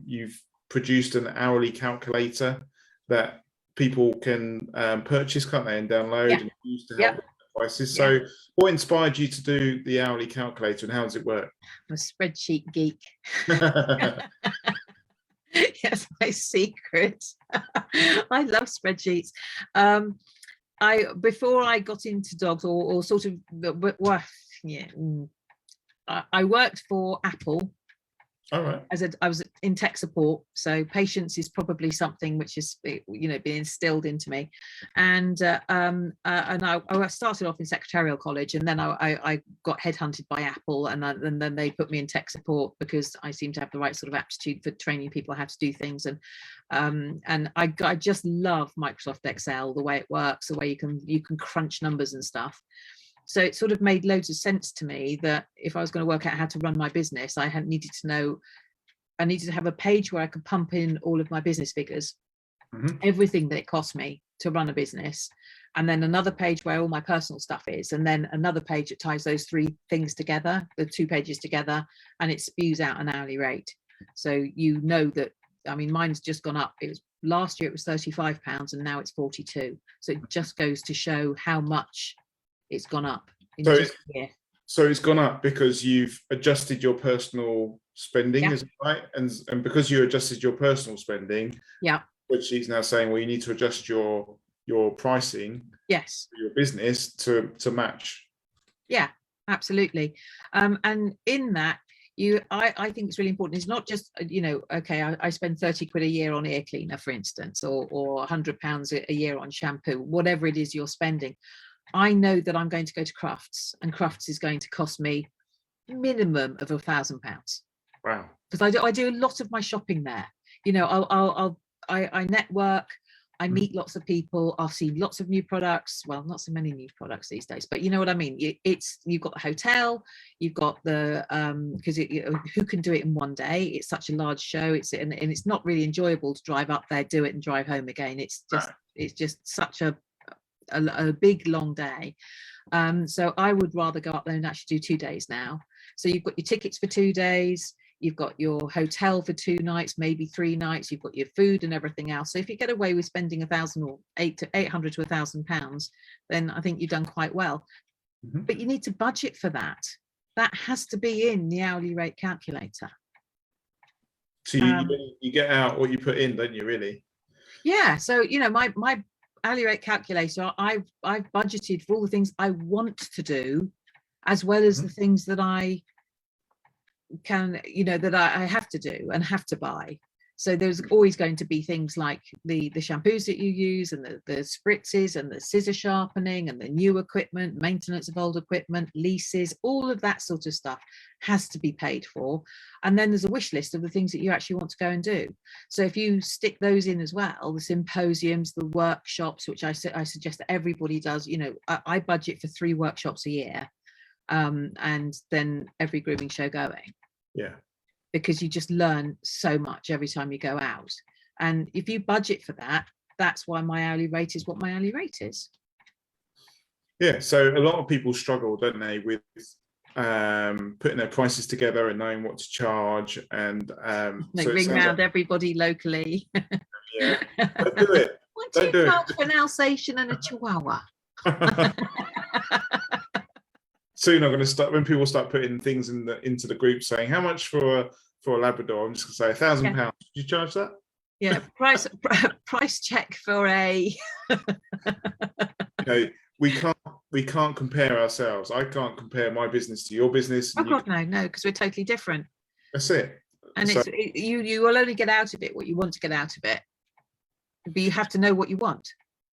you've produced an hourly calculator that people can purchase, can't they, and download and use to help with prices. So what inspired you to do the hourly calculator, and how does it work? I'm a spreadsheet geek. Yes, my secret. I love spreadsheets. Before I got into dogs, or sort of, I worked for Apple. All right. I was in tech support, so patience is probably something which is being instilled into me, and I started off in secretarial college, and then I got headhunted by Apple, and then they put me in tech support because I seem to have the right sort of aptitude for training people how to do things, and I just love Microsoft Excel, the way it works, the way you can crunch numbers and stuff. So it sort of made loads of sense to me that if I was going to work out how to run my business, I needed to have a page where I could pump in all of my business figures, everything that it cost me to run a business, and then another page where all my personal stuff is, and then another page that ties those 3 things together, the 2 pages together, and it spews out an hourly rate. So that, I mean, mine's just gone up. Last year it was £35 and now it's 42. So it just goes to show how much it's gone up. So it's gone up because you've adjusted your personal spending, is it right? And because you adjusted your personal spending, which she's now saying, well, you need to adjust your pricing, for your business to match. Yeah, absolutely. And in that, I think it's really important. It's not just I spend 30 quid a year on ear cleaner, for instance, or £100 a year on shampoo, whatever it is you're spending. I know that I'm going to go to Crufts, and Crufts is going to cost me minimum of £1,000. Wow! Because I do a lot of my shopping there. I network, I meet lots of people, I'll see lots of new products. Well, not so many new products these days, but you know what I mean. You've got the hotel, you've got the because who can do it in one day? It's such a large show. And it's not really enjoyable to drive up there, do it, and drive home again. It's just such a big long day, so I would rather go up there and actually do 2 days now. So you've got your tickets for 2 days, you've got your hotel for 2 nights, maybe 3 nights, you've got your food and everything else. So if you get away with spending 1,000 or 800 to 1,000 pounds, then I think you've done quite well. But you need to budget for that. That has to be in the hourly rate calculator. So you get out what you put in, don't you, really? Yeah. So, you know, my hourly rate calculator, I've budgeted for all the things I want to do, as well as the things that I can, you know, that I have to do and have to buy. So there's always going to be things like the shampoos that you use, and the spritzes, and the scissor sharpening, and the new equipment, maintenance of old equipment, leases, all of that sort of stuff has to be paid for. And then there's a wish list of the things that you actually want to go and do. So if you stick those in as well, the symposiums, the workshops, which I suggest that everybody does, you know, I budget for 3 workshops a year, and then every grooming show going. Yeah. Because you just learn so much every time you go out. And if you budget for that, that's why my hourly rate is what my hourly rate is. Yeah, so a lot of people struggle, don't they, with putting their prices together and knowing what to charge, and they so ring round everybody locally. Yeah, don't do it. What do you charge for an Alsatian and a Chihuahua? Soon I'm going to start, when people start putting things into the group saying how much for a Labrador, I'm just going to say £1,000. Did you charge that? Yeah, price check for a. You know, we can't compare ourselves. I can't compare my business to your business. Oh God, no, because we're totally different. That's it. And so, you will only get out of it what you want to get out of it, but you have to know what you want.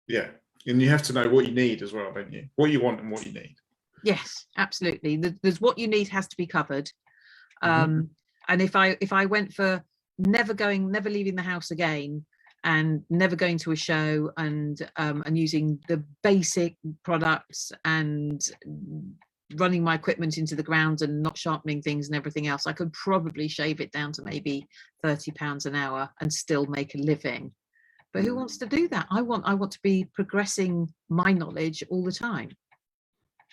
Yeah, and you have to know what you need as well, don't you? What you want and what you need. Yes, absolutely. There's what you need has to be covered. And if I went for never leaving the house again, and never going to a show, and using the basic products, and running my equipment into the ground and not sharpening things and everything else, I could probably shave it down to maybe £30 an hour and still make a living. But who wants to do that? I want to be progressing my knowledge all the time.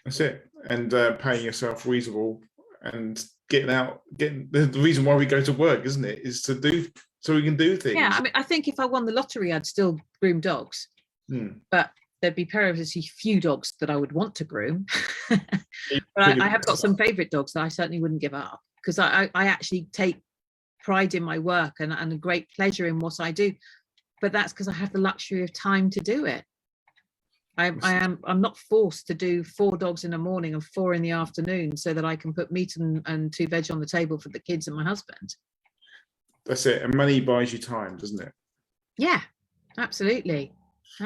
That's it. And paying yourself reasonable, and getting the reason why we go to work, isn't it, is to do, so we can do things. Yeah, I mean, I think if I won the lottery, I'd still groom dogs, but there'd be perilously few dogs that I would want to groom. But I have got some favourite dogs that I certainly wouldn't give up, because I actually take pride in my work and a great pleasure in what I do. But that's because I have the luxury of time to do it. I'm not forced to do 4 dogs in the morning and 4 in the afternoon so that I can put meat and 2 veg on the table for the kids and my husband. That's it. And money buys you time, doesn't it? Yeah, absolutely.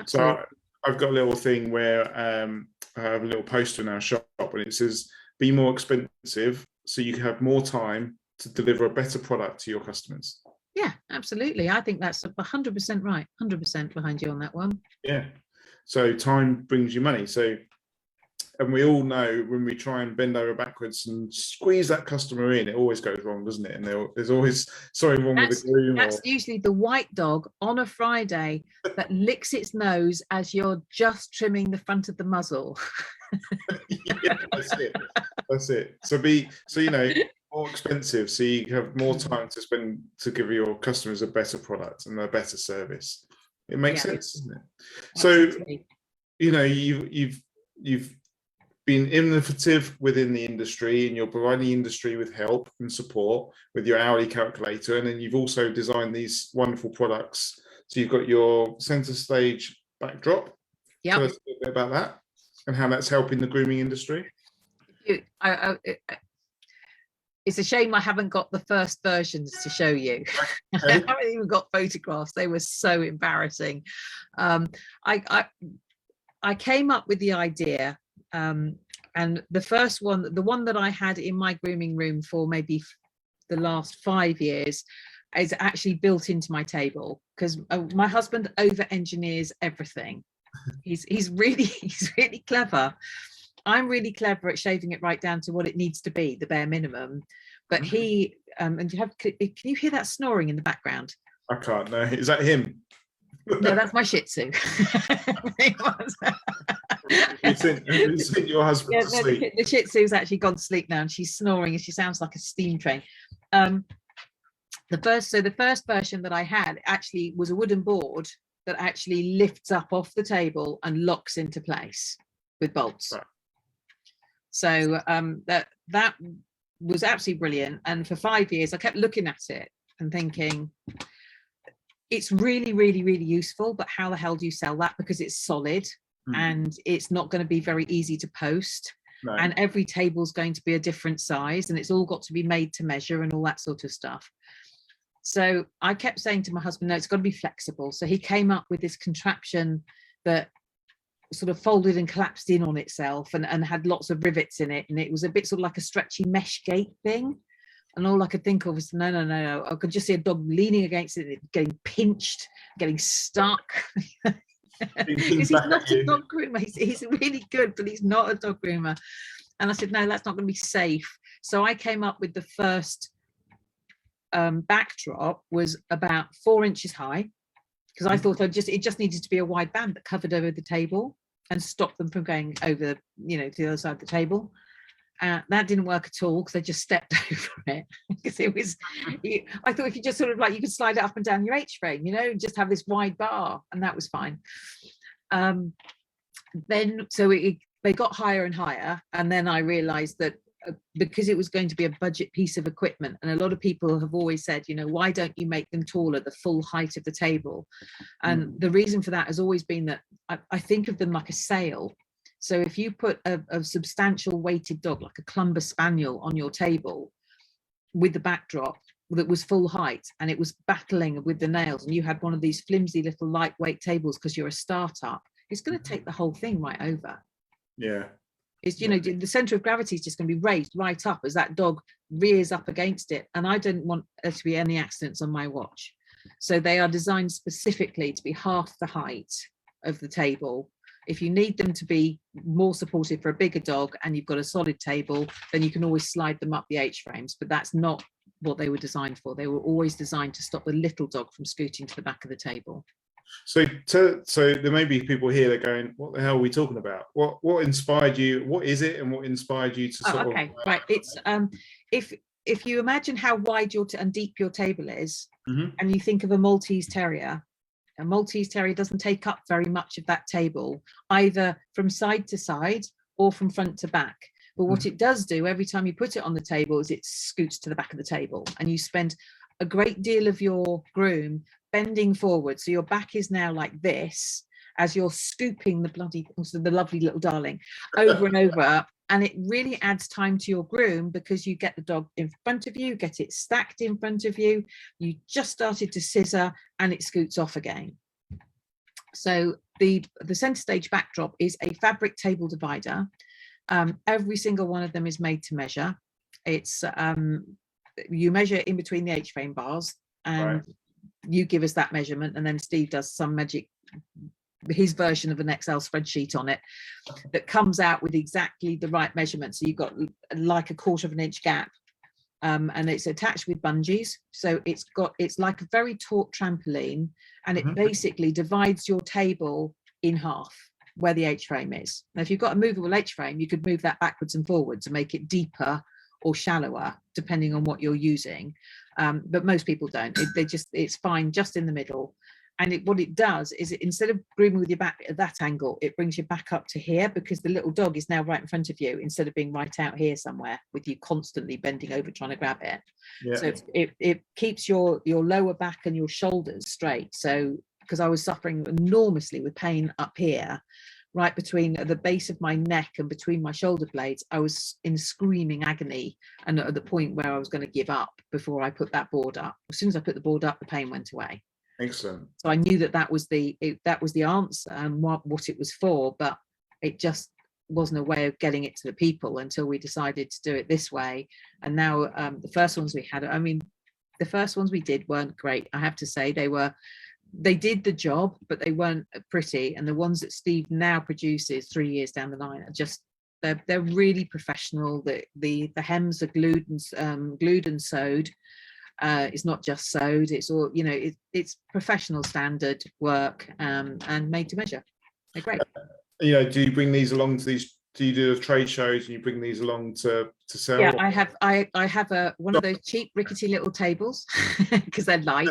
So I've got a little thing where I have a little poster in our shop, and it says, be more expensive so you can have more time to deliver a better product to your customers. Yeah, absolutely. I think that's 100% right. 100% behind you on that one. Yeah. So time brings you money. So, and we all know when we try and bend over backwards and squeeze that customer in, it always goes wrong, doesn't it? And there's always something wrong with the groom. That's usually the white dog on a Friday that licks its nose as you're just trimming the front of the muzzle. Yeah, that's it. That's it. So you know, more expensive, so you have more time to spend to give your customers a better product and a better service. It makes sense, doesn't it? Absolutely. So, you know, you've been innovative within the industry, and you're providing the industry with help and support with your hourly calculator, and then you've also designed these wonderful products. So you've got your Centerstage backdrop. Yeah. Tell us a bit about that and how that's helping the grooming industry. It's a shame I haven't got the first versions to show you. I haven't even got photographs. They were so embarrassing. I came up with the idea, and the first one, the one that I had in my grooming room for maybe the last 5 years, is actually built into my table, because my husband over-engineers everything. He's really clever. I'm really clever at shaving it right down to what it needs to be, the bare minimum. But he, and can you hear that snoring in the background? I can't, no. Is that him? No, that's my Shih Tzu. You sent your husband to sleep. The Shih Tzu's actually gone to sleep now, and she's snoring and she sounds like a steam train. The first version that I had actually was a wooden board that actually lifts up off the table and locks into place with bolts. Right. So that was absolutely brilliant. And for 5 years, I kept looking at it and thinking, it's really, really, really useful, but how the hell do you sell that? Because it's solid and it's not going to be very easy to post. No. And every table's going to be a different size, and it's all got to be made to measure and all that sort of stuff. So I kept saying to my husband, no, it's got to be flexible. So he came up with this contraption that sort of folded and collapsed in on itself and had lots of rivets in it. And it was a bit sort of like a stretchy mesh gate thing. And all I could think of was, no. I could just see a dog leaning against it, getting pinched, getting stuck. He's not a dog groomer. He's really good, but he's not a dog groomer. And I said, no, that's not going to be safe. So I came up with the first backdrop was about 4 inches high, because I thought it just needed to be a wide band that covered over the table and stopped them from going over, to the other side of the table. That didn't work at all, because I just stepped over it, because it was, I thought if you just sort of you could slide it up and down your H-frame, just have this wide bar, and that was fine. Then they got higher and higher, and then I realized that because it was going to be a budget piece of equipment, and a lot of people have always said, why don't you make them taller, the full height of the table? And the reason for that has always been that I think of them like a sail. So if you put a substantial weighted dog, like a Clumber Spaniel, on your table with the backdrop that was full height, and it was battling with the nails, and you had one of these flimsy little lightweight tables because you're a startup, it's going to take the whole thing right over. Yeah. It's, the center of gravity is just going to be raised right up as that dog rears up against it. And I didn't want there to be any accidents on my watch. So they are designed specifically to be half the height of the table. If you need them to be more supportive for a bigger dog and you've got a solid table, then you can always slide them up the H-frames, but that's not what they were designed for. They were always designed to stop the little dog from scooting to the back of the table. So there may be people here that are going, what the hell are we talking about? What inspired you? What is it, and what inspired you to sort of... Right. It's if you imagine how wide and deep your table is, and you think of a Maltese Terrier doesn't take up very much of that table, either from side to side or from front to back. But what it does do every time you put it on the table is it scoots to the back of the table, and you spend a great deal of your groom bending forward. So your back is now like this as you're scooping the lovely little darling over and over. And it really adds time to your groom, because you get the dog in front of you, get it stacked in front of you. You just started to scissor and it scoots off again. So the Centerstage backdrop is a fabric table divider. Every single one of them is made to measure. It's you measure in between the H-frame bars, and you give us that measurement, and then Steve does some magic, his version of an Excel spreadsheet on it that comes out with exactly the right measurement. So you've got like a 1/4 inch gap, and it's attached with bungees. So it's like a very taut trampoline, and it basically divides your table in half where the H-frame is. Now, if you've got a movable H-frame, you could move that backwards and forwards to make it deeper or shallower, depending on what you're using. But most people don't. It's fine just in the middle. And what it does is, instead of grooming with your back at that angle, it brings you back up to here, because the little dog is now right in front of you, instead of being right out here somewhere with you constantly bending over trying to grab it. Yeah. So it keeps your lower back and your shoulders straight. So, because I was suffering enormously with pain up here, right between the base of my neck and between my shoulder blades, I was in screaming agony, and at the point where I was going to give up before I put that board up. As soon as I put the board up, the pain went away. Excellent. So I knew that was the answer and what it was for, but it just wasn't a way of getting it to the people until we decided to do it this way. And now the first ones we had, the first ones we did weren't great, I have to say. They did the job, but they weren't pretty. And the ones that Steve now produces 3 years down the line are just, they're really professional. The hems are glued and sewed. It's not just sewed. It's all, it's professional standard work, and made to measure. They're great. Do you bring these along to do you do the trade shows and you bring these along to sell? Yeah, I have one of those cheap rickety little tables because they're light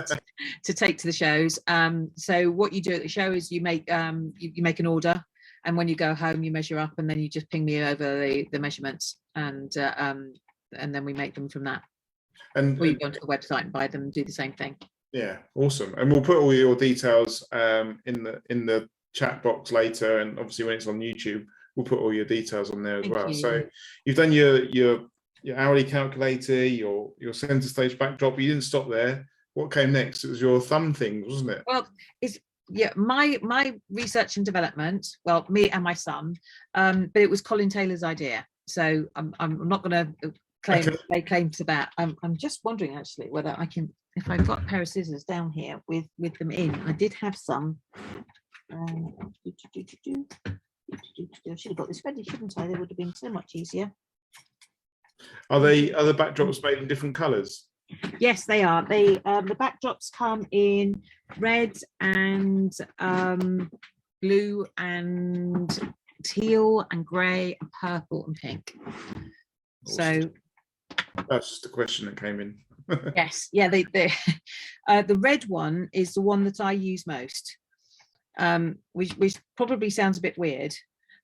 to take to the shows. So what you do at the show is you make you make an order, and when you go home you measure up, and then you just ping me over the measurements, and then we make them from that. Or you go onto the website and buy them and do the same thing. Yeah, awesome. And we'll put all your details in the chat box later, and obviously when it's on YouTube, we'll put all your details on there as well. So you've done your hourly calculator, your Centerstage backdrop. You didn't stop there. What came next? It was your thumb thing, wasn't it? Well, my research and development. Well, me and my son, but it was Colin Taylor's idea. So I'm not going to lay claim to that. I'm just wondering actually whether I can, if I've got a pair of scissors down here with them in. I did have some. I should have got this ready, shouldn't I? They would have been so much easier. Are the backdrops made in different colours? Yes, they are. The backdrops come in red and blue and teal and grey and purple and pink. Awesome. So that's just a question that came in. yes, yeah. The red one is the one that I use most. Which probably sounds a bit weird,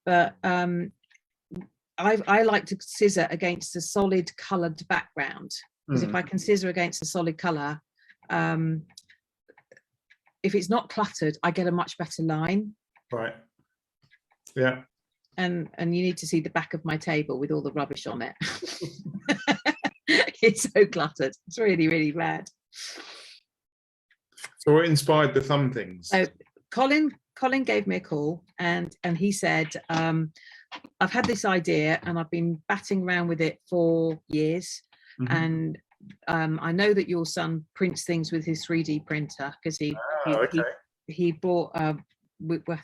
but I like to scissor against a solid coloured background, because if I can scissor against a solid colour, if it's not cluttered, I get a much better line. Right. Yeah. And you need to see the back of my table with all the rubbish on it. It's so cluttered. It's really, really bad. So what inspired the thumb things? So Colin gave me a call, and he said, I've had this idea and I've been batting around with it for years. And I know that your son prints things with his 3D printer, because he bought I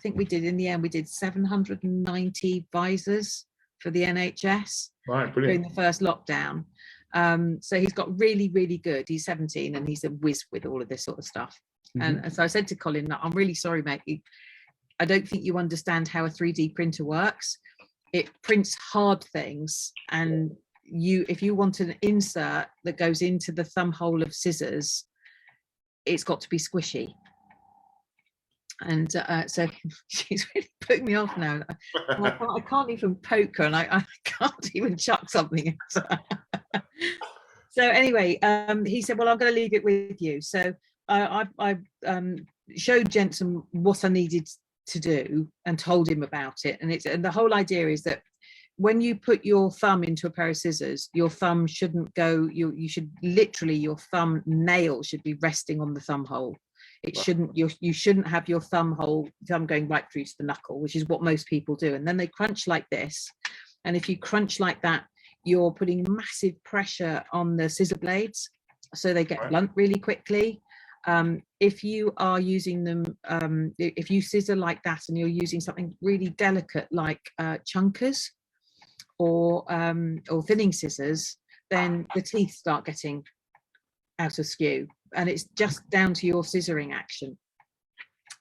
think we did, in the end we did 790 visors for the NHS during the first lockdown. So he's got really, really good. He's 17 and he's a whiz with all of this sort of stuff. And so I said to Colin, I'm really sorry, mate. I don't think you understand how a 3D printer works. It prints hard things, and if you want an insert that goes into the thumb hole of scissors, it's got to be squishy. And so she's really putting me off now. I can't even poke her, and I can't even chuck something. So anyway, he said, well, I'm going to leave it with you. So I showed Jensen what I needed to do and told him about it. And the whole idea is that when you put your thumb into a pair of scissors, your thumb shouldn't go, you should literally, your thumb nail should be resting on the thumb hole. It shouldn't, you shouldn't have your thumb going right through to the knuckle, which is what most people do. And then they crunch like this. And if you crunch like that, you're putting massive pressure on the scissor blades, so they get blunt really quickly. If you are using them, if you scissor like that and you're using something really delicate like chunkers or thinning scissors, then the teeth start getting out of skew, and it's just down to your scissoring action.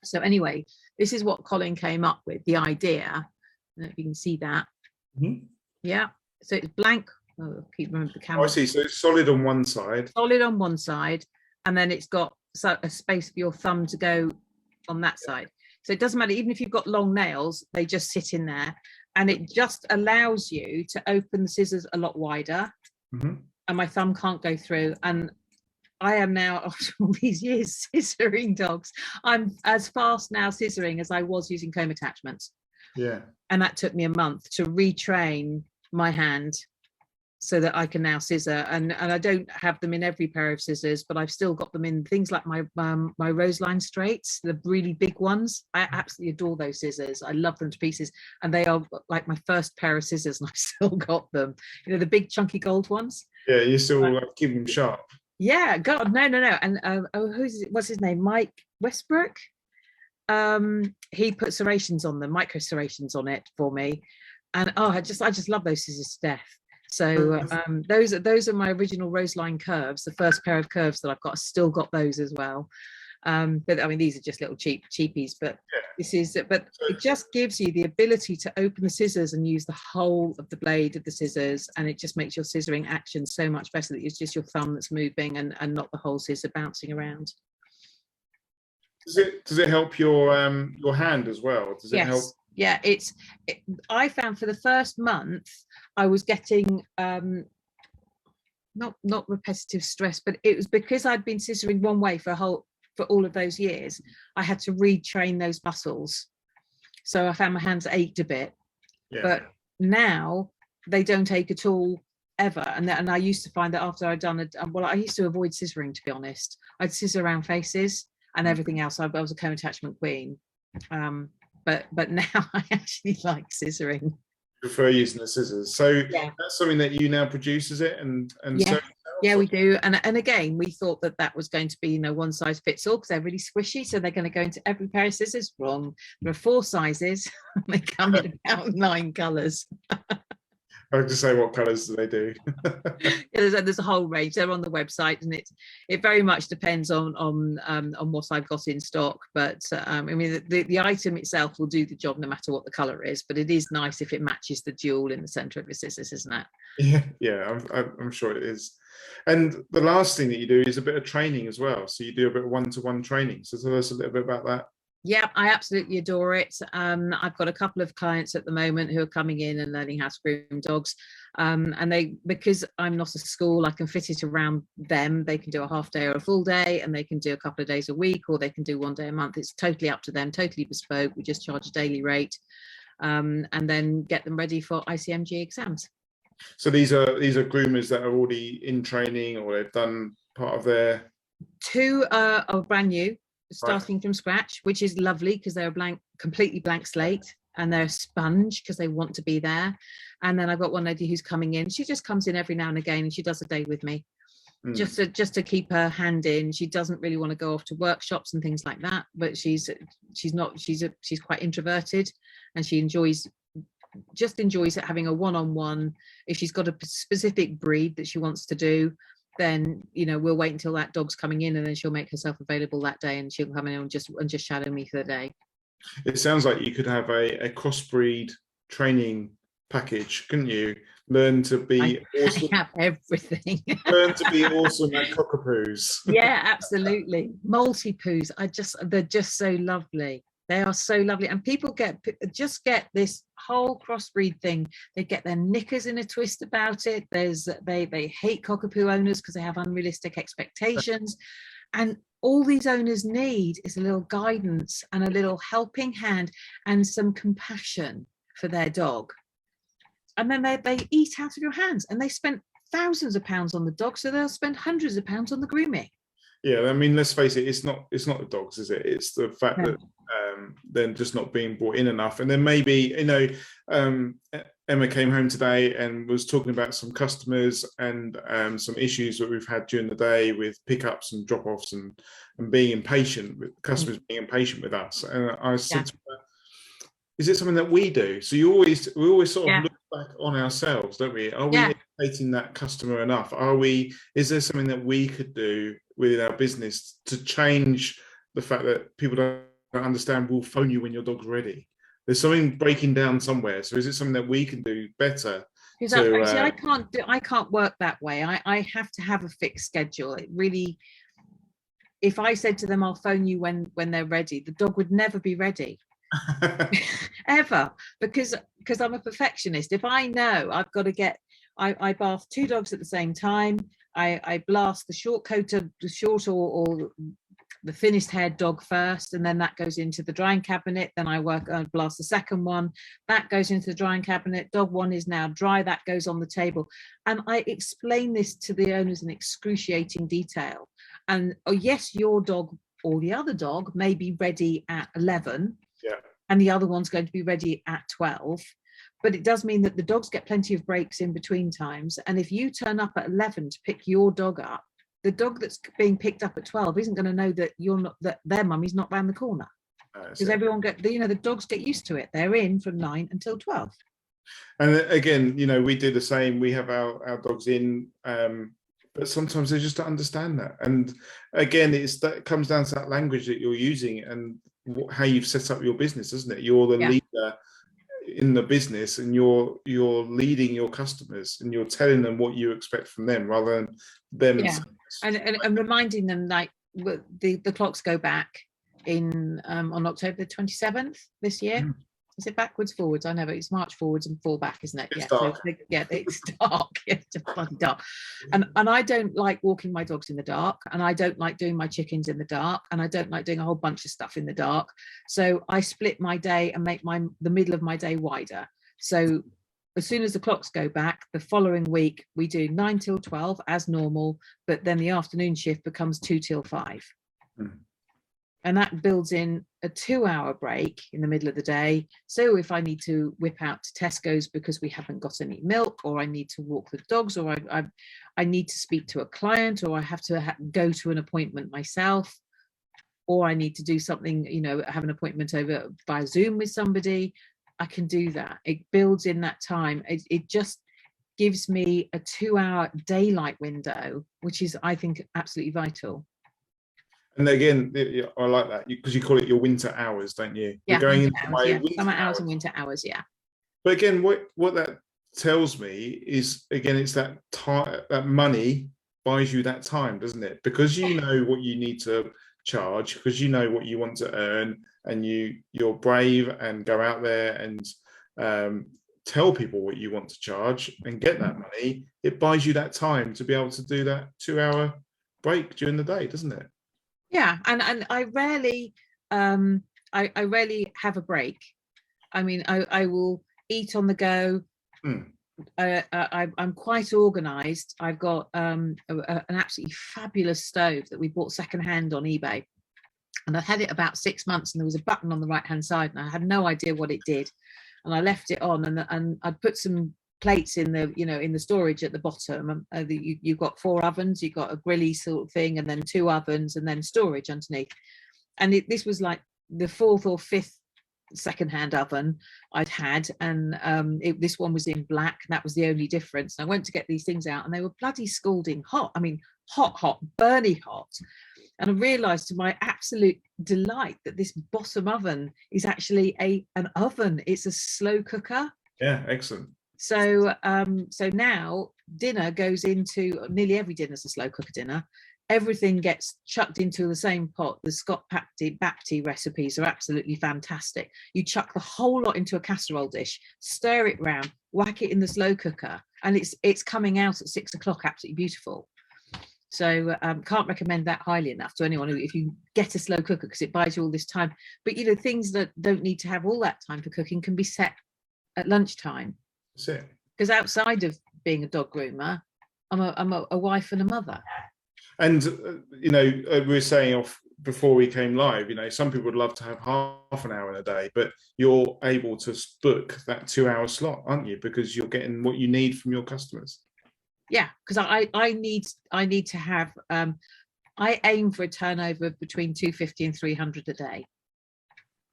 So anyway, this is what Colin came up with, the idea. I don't know if you can see that. Yeah, so it's blank. Oh, I keep remembering the camera. I see. So it's solid on one side. Solid on one side, and then it's got a space for your thumb to go on that side. So it doesn't matter, even if you've got long nails, they just sit in there, and it just allows you to open the scissors a lot wider, and my thumb can't go through. And I am now, after all these years scissoring dogs, I'm as fast now scissoring as I was using comb attachments. Yeah. And that took me a month to retrain my hand so that I can now scissor. And I don't have them in every pair of scissors, but I've still got them in things like my Roseline straights, the really big ones. I absolutely adore those scissors. I love them to pieces. And they are like my first pair of scissors, and I've still got them. You know, the big chunky gold ones. Yeah, you still keep them sharp. Yeah, God, no. And what's his name? Mike Westbrook. He put serrations on them, micro serrations on it for me. And I just love those scissors to death. So those are my original Roseline curves, the first pair of curves that I've got. I still got those as well. But I mean, these are just little cheapies, but Yeah. this is, but it just gives you the ability to open the scissors and use the whole of the blade of the scissors, and it just makes your scissoring action so much better that it's just your thumb that's moving and not the whole scissor bouncing around. Does it help your hand as well? Does it help? Yeah, I found for the first month I was getting not repetitive stress, but it was because I'd been scissoring one way for all of those years. I had to retrain those muscles, so I found my hands ached a bit. Yeah. But now they don't ache at all ever. And I used to find that after I'd done it, well, I used to avoid scissoring, to be honest. I'd scissor around faces and everything else. I was a comb attachment queen, but now I actually like scissoring. Prefer using the scissors, so that's something that you now produce, is it? And yeah, we do. And again, we thought that was going to be one size fits all because they're really squishy, so they're going to go into every pair of scissors. Wrong. There are 4 sizes. They come in about 9 colors. I was just say, what colors do they do? There's a whole range. They're on the website, and it very much depends on what I've got in stock. But I mean, the item itself will do the job no matter what the color is. But it is nice if it matches the jewel in the center of the scissors, isn't it? Yeah, I'm sure it is. And the last thing that you do is a bit of training as well. So you do a bit of one-to-one training. So tell us a little bit about that. Yeah, I absolutely adore it. I've got a couple of clients at the moment who are coming in and learning how to groom dogs. And because I'm not a school, I can fit it around them. They can do a half day or a full day, and they can do a couple of days a week, or they can do 1 day a month. It's totally up to them, totally bespoke. We just charge a daily rate, and then get them ready for ICMG exams. So these are groomers that are already in training, or they've done part of their... 2 are brand new, starting from scratch, which is lovely because they're completely blank slate, and they're a sponge because they want to be there. And then I've got one lady who's coming in. She just comes in every now and again, and she does a day with me, just to keep her hand in. She doesn't really want to go off to workshops and things like that, but she's quite introverted, and she enjoys having a one-on-one. If she's got a specific breed that she wants to do, then we'll wait until that dog's coming in, and then she'll make herself available that day, and she'll come in and just shadow me for the day. It sounds like you could have a crossbreed training package, couldn't you? Learn to be awesome. I have everything. Learn to be awesome at cockapoos. Yeah, absolutely. Multi-poos. They're just so lovely. They are so lovely, and people get this whole crossbreed thing. They get their knickers in a twist about it. They hate cockapoo owners because they have unrealistic expectations, and all these owners need is a little guidance and a little helping hand and some compassion for their dog. And then they eat out of your hands, and they spent thousands of pounds on the dog, so they'll spend hundreds of pounds on the grooming. Yeah, I mean, let's face it, it's not the dogs, is it? It's the fact that they're just not being brought in enough. And then maybe, Emma came home today and was talking about some customers and some issues that we've had during the day with pickups and drop-offs and being impatient, with customers being impatient with us. And I said to her, is it something that we do? So we always sort of look back on ourselves, don't we? Are we educating that customer enough? Is there something that we could do within our business to change the fact that people don't understand, we'll phone you when your dog's ready? There's something breaking down somewhere. So is it something that we can do better? I can't work that way. I have to have a fixed schedule. It really, if I said to them, I'll phone you when they're ready, the dog would never be ready. Ever, because I'm a perfectionist. If I know I've got to get, I bath 2 dogs at the same time. I blast the short or the finished haired dog first, and then that goes into the drying cabinet. Then I blast the second one, that goes into the drying cabinet. Dog 1 is now dry, that goes on the table. And I explain this to the owners in excruciating detail. And yes, your dog or the other dog may be ready at 11, and the other one's going to be ready at 12. But it does mean that the dogs get plenty of breaks in between times. And if you turn up at 11 to pick your dog up, the dog that's being picked up at 12 isn't going to know that that their mummy's not round the corner. Because everyone the dogs get used to it. They're in from 9 until 12. And again, we do the same. We have our dogs in But sometimes they just don't understand that. And again, it comes down to that language that you're using and how you've set up your business, isn't it? You're the leader in the business, and you're leading your customers, and you're telling them what you expect from them rather than them. Yeah, and reminding them, like, the clocks go back in on October the 27th this year. Is it backwards, forwards? I know, but it's March forwards and fall back, isn't it? It's yeah, dark. so, yeah, it's dark. It's just bloody dark. And I don't like walking my dogs in the dark, and I don't like doing my chickens in the dark, and I don't like doing a whole bunch of stuff in the dark. So I split my day and make the middle of my day wider. So as soon as the clocks go back, the following week we do 9 till 12 as normal, but then the afternoon shift becomes 2 till 5. And that builds in a 2-hour break in the middle of the day. So if I need to whip out to Tesco's because we haven't got any milk, or I need to walk the dogs, or I need to speak to a client, or I have to go to an appointment myself, or I need to do something, you know, have an appointment over by Zoom with somebody, I can do that. It builds in that time. It just gives me a 2-hour daylight window, which is, I think, absolutely vital. And again, I like that because you call it your winter hours, don't you? Yeah, you're going into hours, my winter summer hours and winter hours, yeah. But again, what that tells me is, again, it's that time, that money buys you that time, doesn't it? Because you know what you need to charge, because you know what you want to earn, and you're brave and go out there and tell people what you want to charge and get that money. It buys you that time to be able to do that 2-hour break during the day, doesn't it? Yeah, and I rarely I rarely have a break. I mean, I will eat on the go. I'm quite organized. I've got an absolutely fabulous stove that we bought secondhand on eBay, and I had it about 6 months, and there was a button on the right hand side, and I had no idea what it did, and I left it on, and I'd put some plates in the, you know, in the storage at the bottom. You've got 4 ovens, you've got a grilly sort of thing, and then 2 ovens, and then storage underneath. And this was like the 4th or 5th secondhand oven I'd had, and this one was in black, and that was the only difference. And I went to get these things out, and they were bloody scalding hot. I mean, hot, burny hot. And I realized, to my absolute delight, that this bottom oven is actually an oven. It's a slow cooker. Yeah, excellent. So so now dinner goes into, nearly every dinner's a slow cooker dinner. Everything gets chucked into the same pot. The Scott Bapty recipes are absolutely fantastic. You chuck the whole lot into a casserole dish, stir it round, whack it in the slow cooker, and it's coming out at 6 o'clock, absolutely beautiful. So can't recommend that highly enough to anyone if you get a slow cooker, because it buys you all this time. But you know, things that don't need to have all that time for cooking can be set at lunchtime. Because outside of being a dog groomer, I'm a wife and a mother. And you know, we were saying off before we came live, you know, some people would love to have half an hour in a day, but you're able to book that 2-hour slot, aren't you? Because you're getting what you need from your customers. Yeah, because I need to have I aim for a turnover between 250 and 300 a day.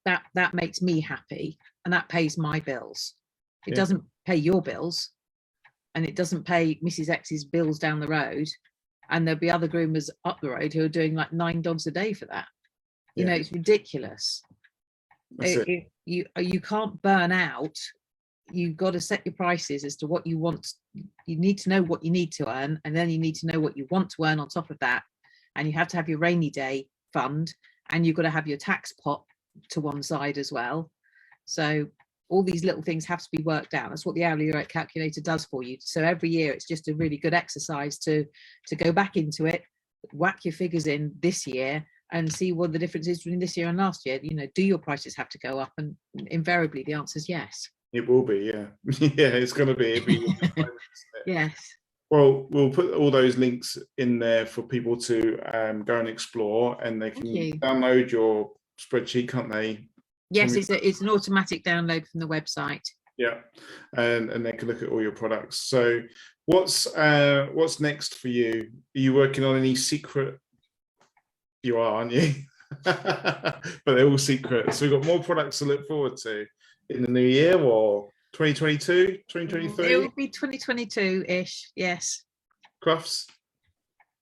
That makes me happy, and that pays my bills. It doesn't pay your bills, and it doesn't pay Mrs. X's bills down the road, and there'll be other groomers up the road who are doing like 9 dogs a day for that. You know, it's ridiculous. You can't burn out. You've got to set your prices as to what you want. You need to know what you need to earn, and then you need to know what you want to earn on top of that. And you have to have your rainy day fund, and you've got to have your tax pot to one side as well. So all these little things have to be worked out. That's what the hourly rate calculator does for you. So every year it's just a really good exercise to go back into it, whack your figures in this year, and see what the difference is between this year and last year. You know, do your prices have to go up? And invariably the answer is yes. It will be, yeah. Yeah, it's going to be. Yes. Well, we'll put all those links in there for people to go and explore, and they can download your spreadsheet, can't they? Yes, it's an automatic download from the website. Yeah, and they can look at all your products. So what's next for you? Are you working on any secret? You are, aren't you? But they're all secret. So we've got more products to look forward to in the new year, or 2022, 2023? It will be 2022-ish, yes. Crufts?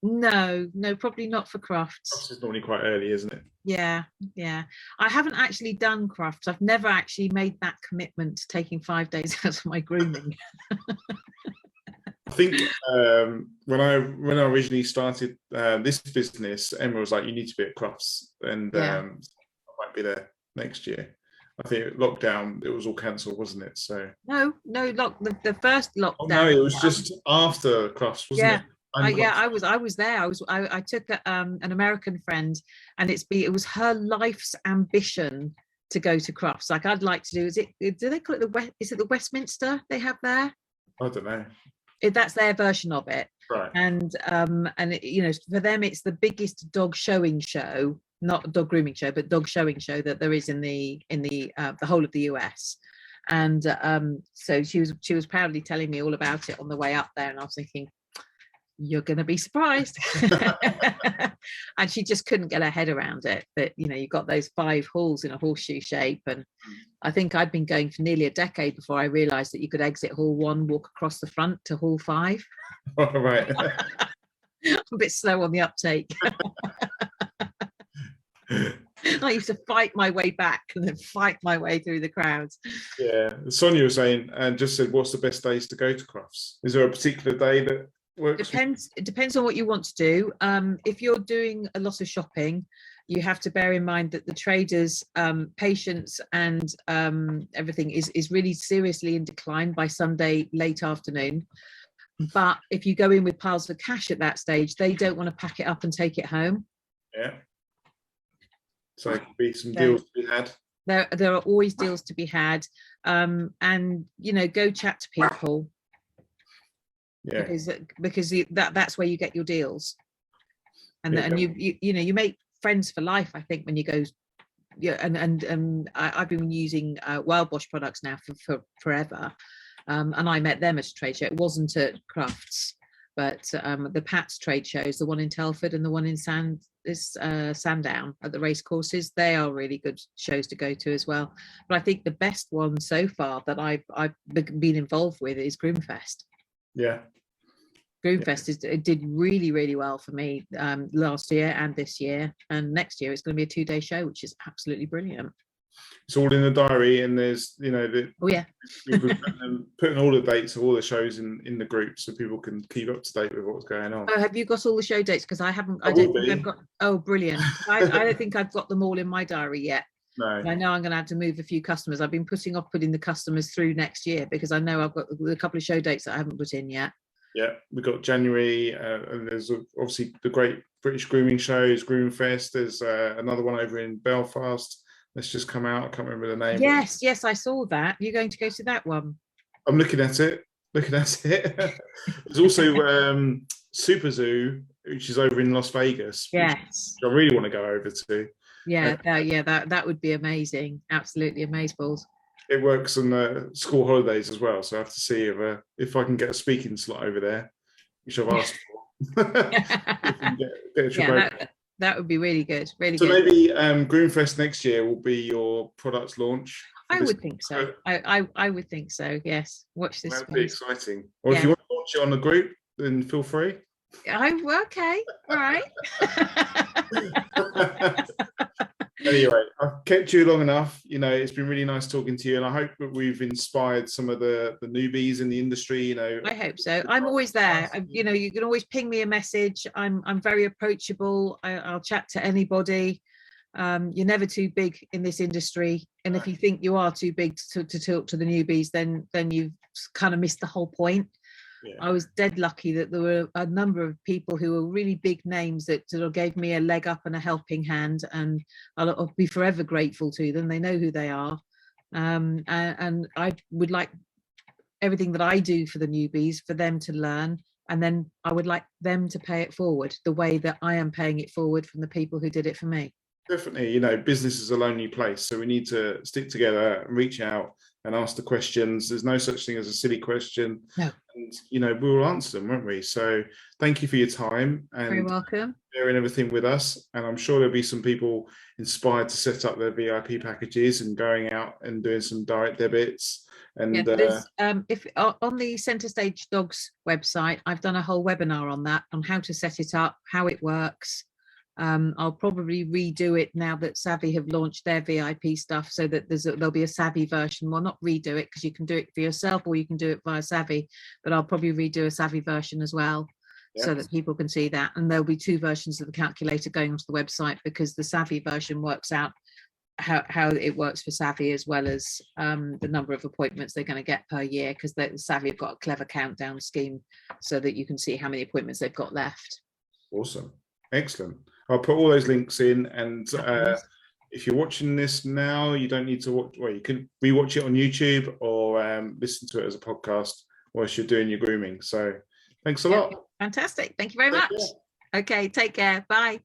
No, no, probably not for crafts. Crufts is normally quite early, isn't it? Yeah, yeah. I haven't actually done crafts. I've never actually made that commitment to taking 5 days out of my grooming. I think when I originally started this business, Emma was like, "You need to be at Crufts," and Yeah. I might be there next year. I think lockdown, it was all cancelled, wasn't it? So No, the first lockdown. oh no, it was just after Crufts, wasn't Yeah. it? I'm I was there. I took an American friend, and it was her life's ambition to go to Crufts. Like, I'd like to do they call it is it the Westminster they have there? I don't know. That's their version of it. Right. And you know, for them it's the biggest dog showing show, not dog grooming show, but dog showing show that there is in the whole of the US. And so she was proudly telling me all about it on the way up there, and I was thinking, you're going to be surprised. And she just couldn't get her head around it, that, you know, you've got those 5 halls in a horseshoe shape. And I think I'd been going for nearly a decade before I realized that you could exit hall 1, walk across the front to hall 5. All right. I'm a bit slow on the uptake. I used to fight my way back and then fight my way through the crowds. Yeah, Sonia was saying, and just said, what's the best days to go to Crufts? Is there a particular day that works? It depends on what you want to do. If you're doing a lot of shopping, you have to bear in mind that the traders' patience and everything is really seriously in decline by Sunday late afternoon. But if you go in with piles of cash at that stage, they don't want to pack it up and take it home. Yeah. So there could be some deals to be had. There are always deals to be had, and you know, go chat to people. Yeah. Because that's where you get your deals, and and you know, you make friends for life, I think, when you go. Yeah, and I've been using Wild Bosch products now for forever, and I met them at a trade show. It wasn't at Crufts, but the Pat's trade shows, the one in Telford and the one in Sandown at the race courses, they are really good shows to go to as well. But I think the best one so far that I've been involved with is Groomfest. Yeah. Groomfest it did really, really well for me last year and this year, and next year it's going to be a 2-day show, which is absolutely brilliant. It's all in the diary, and there's, you know, oh yeah, putting all the dates of all the shows in the group so people can keep up to date with what's going on. Oh, have you got all the show dates? Because I haven't. I don't think I've got. Oh, brilliant! I don't think I've got them all in my diary yet. No. I know I'm going to have to move a few customers. I've been putting the customers through next year because I know I've got a couple of show dates that I haven't put in yet. Yeah, we've got January, and there's obviously the great British grooming shows, Groomfest. There's another one over in Belfast that's just come out. I can't remember the name. Yes, I saw that. You're going to go to that one? I'm looking at it. There's also Super Zoo, which is over in Las Vegas. Yes, which I really want to go over to. Yeah, that would be amazing. Absolutely amazeballs. It works on the school holidays as well, so I have to see if I can get a speaking slot over there, which I've asked for. That would be really good. Really so good. Maybe Groomfest next year will be your product launch. I would think so. I would think so. Yes. Watch this. That would be exciting. Or if you want to launch it on the group, then feel free. Okay. All right. Anyway, I've kept you long enough. You know, it's been really nice talking to you, and I hope that we've inspired some of the newbies in the industry. You know, I hope so. I'm always there. You know, you can always ping me a message. I'm very approachable. I'll chat to anybody. You're never too big in this industry, and if you think you are too big to talk to the newbies, then you've kind of missed the whole point. Yeah. I was dead lucky that there were a number of people who were really big names that sort of gave me a leg up and a helping hand, and I'll be forever grateful to them. They know who they are, and I would like everything that I do for the newbies for them to learn, and then I would like them to pay it forward the way that I am paying it forward from the people who did it for me. Definitely, you know, business is a lonely place, so we need to stick together and reach out and ask the questions. There's no such thing as a silly question. No. And, you know, we will answer them, won't we? So thank you for your time and very welcome, sharing everything with us. And I'm sure there'll be some people inspired to set up their VIP packages and going out and doing some direct debits And Yeah, there's if on the Centerstage Dogs website, I've done a whole webinar on that, on how to set it up, how it works. I'll probably redo it now that Savvy have launched their VIP stuff, so that there'll be a Savvy version. Well, not redo it, because you can do it for yourself or you can do it via Savvy, but I'll probably redo a Savvy version as well, so that people can see that. And there'll be 2 versions of the calculator going onto the website, because the Savvy version works out how it works for Savvy, as well as the number of appointments they're going to get per year, because Savvy have got a clever countdown scheme so that you can see how many appointments they've got left. Awesome. Excellent. I'll put all those links in, and if you're watching this now, you don't need to watch, well, you can rewatch it on YouTube or listen to it as a podcast whilst you're doing your grooming. So thanks a lot. Fantastic. Thank you very much. Okay, take care. Bye.